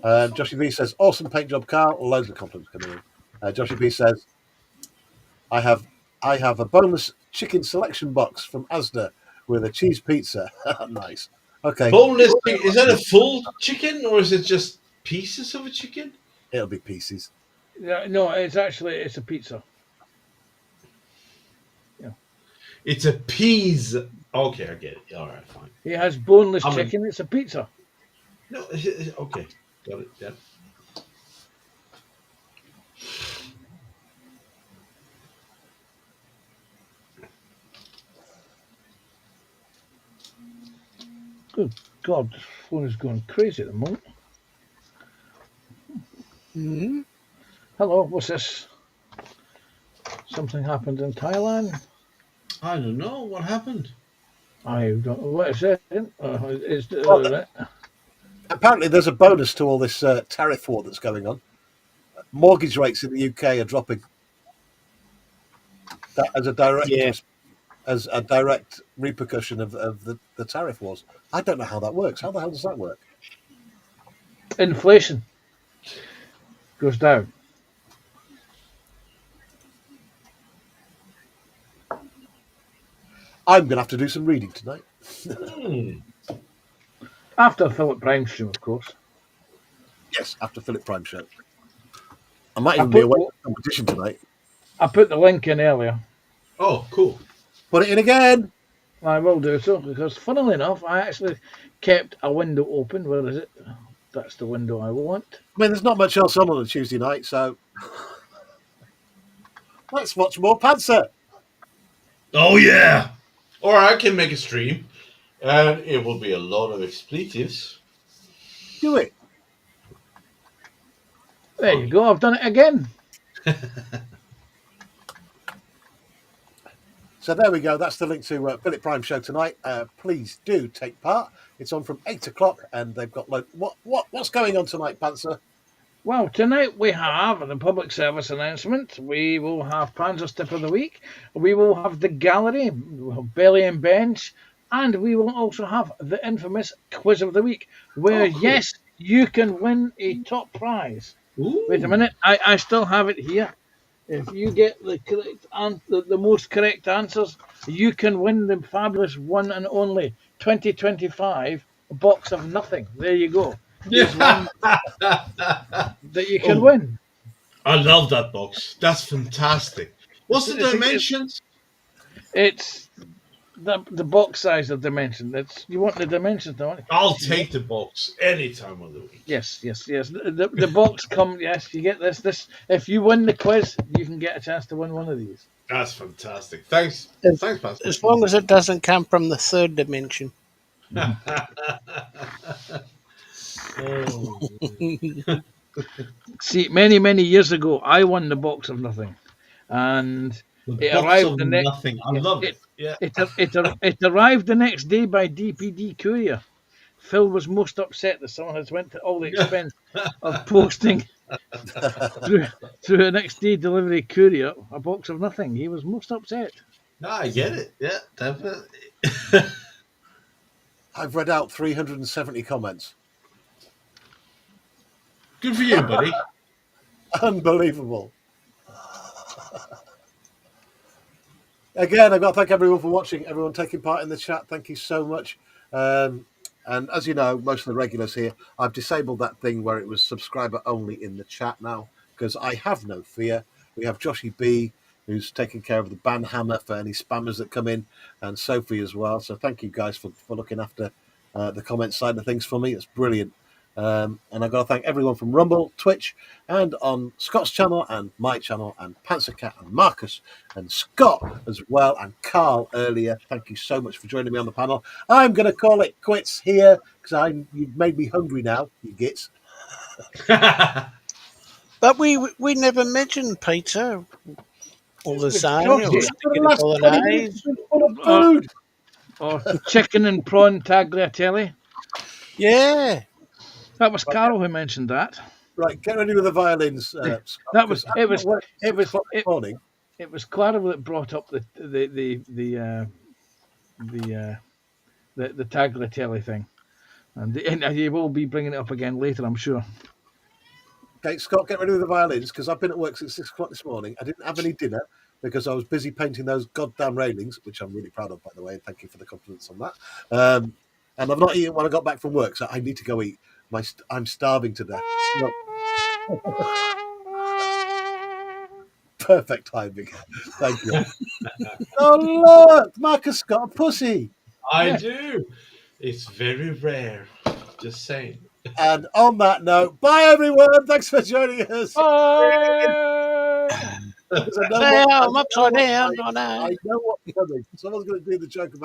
Joshie B says, awesome paint job, Carl. Loads of compliments coming in. Joshie B says, I have a boneless chicken selection box from Asda with a cheese pizza. Nice. Okay. Boneless chicken. Is that a full chicken or is it just pieces of a chicken? It'll be pieces. No, it's a pizza. It's a peas. Okay, I get it. All right, fine. He has boneless I mean- chicken. It's a pizza. No, okay, got it. Yeah. Good God, this phone is going crazy at the moment. Mm-hmm. Hello, what's this? Something happened in Thailand? I don't know what happened. I don't know what is it. Apparently, there's a bonus to all this tariff war that's going on. Mortgage rates in the UK are dropping. That as a direct repercussion of the tariff wars. I don't know how that works. How the hell does that work? Inflation goes down. I'm going to have to do some reading tonight. After Philip Prime stream, of course. Yes, after Philip Prime show. I might even be away for competition tonight. I put the link in earlier. Oh, cool. Put it in again. I will do so because, funnily enough, I actually kept a window open. Where is it? That's the window I want. I mean, there's not much else on a Tuesday night, so let's watch more Panzer. Oh yeah. Or I can make a stream, and it will be a lot of expletives. Do it. There you go. I've done it again. So there we go. That's the link to Philip Prime show tonight. Please do take part. It's on from 8:00, and they've got what's going on tonight, Panzer? Well, tonight we have the public service announcement. We will have Panzer's Tip of the Week. We will have the gallery, we'll have Belly and Bench, and we will also have the infamous Quiz of the Week, where, cool. yes, you can win a top prize. Ooh. Wait a minute, I still have it here. If you get the correct the most correct answers, you can win the fabulous one and only 2025 box of nothing. There you go. Here's one that you can win. I love that box. That's fantastic. What's the dimensions? It's the box size of dimension. You want the dimensions, don't you? I'll take the box any time of the week. Yes. The box come. Yes, you get this. If you win the quiz, you can get a chance to win one of these. That's fantastic. Thanks, Pastor. As long as it doesn't come from the third dimension. See, many years ago, I won the box of nothing, and it arrived the next. Nothing. I love it. Yeah. It arrived the next day by DPD courier. Phil was most upset that someone has went to all the expense of posting through a next day delivery courier a box of nothing. He was most upset. No, I get it. Yeah, definitely. I've read out 370 comments. Good for you, buddy. Unbelievable. Again, I've got to thank everyone for watching, everyone taking part in the chat. Thank you so much. And as you know, most of the regulars here, I've disabled that thing where it was subscriber only in the chat now because I have no fear. We have Joshy B, who's taking care of the ban hammer for any spammers that come in, and Sophie as well. So thank you guys for looking after the comment side of things for me. It's brilliant. And I've got to thank everyone from Rumble, Twitch, and on Scott's channel, and my channel, and Panzercat, and Marcus, and Scott as well, and Carl earlier. Thank you so much for joining me on the panel. I'm going to call it quits here because you've made me hungry now, you gits. But we never mentioned pizza or lasagna or spaghetti bolognese. Or chicken and prawn tagliatelle. Yeah. That was Carol who mentioned that. Right, get ready with the violins. Scott, that was it was Clara that brought up the tagliatelle thing, and you will be bringing it up again later, I'm sure. Okay, Scott, get ready with the violins because I've been at work since 6 o'clock this morning. I didn't have any dinner because I was busy painting those goddamn railings, which I'm really proud of, by the way. And thank you for the compliments on that. And I've not eaten when I got back from work, so I need to go eat. I'm starving to death. No. Perfect timing. Thank you. Oh, look! Marcus got a pussy. I do. It's very rare. Just saying. And on that note, bye, everyone. Thanks for joining us. Bye. I'm upside down. I know what's coming. Someone's going to do the joke about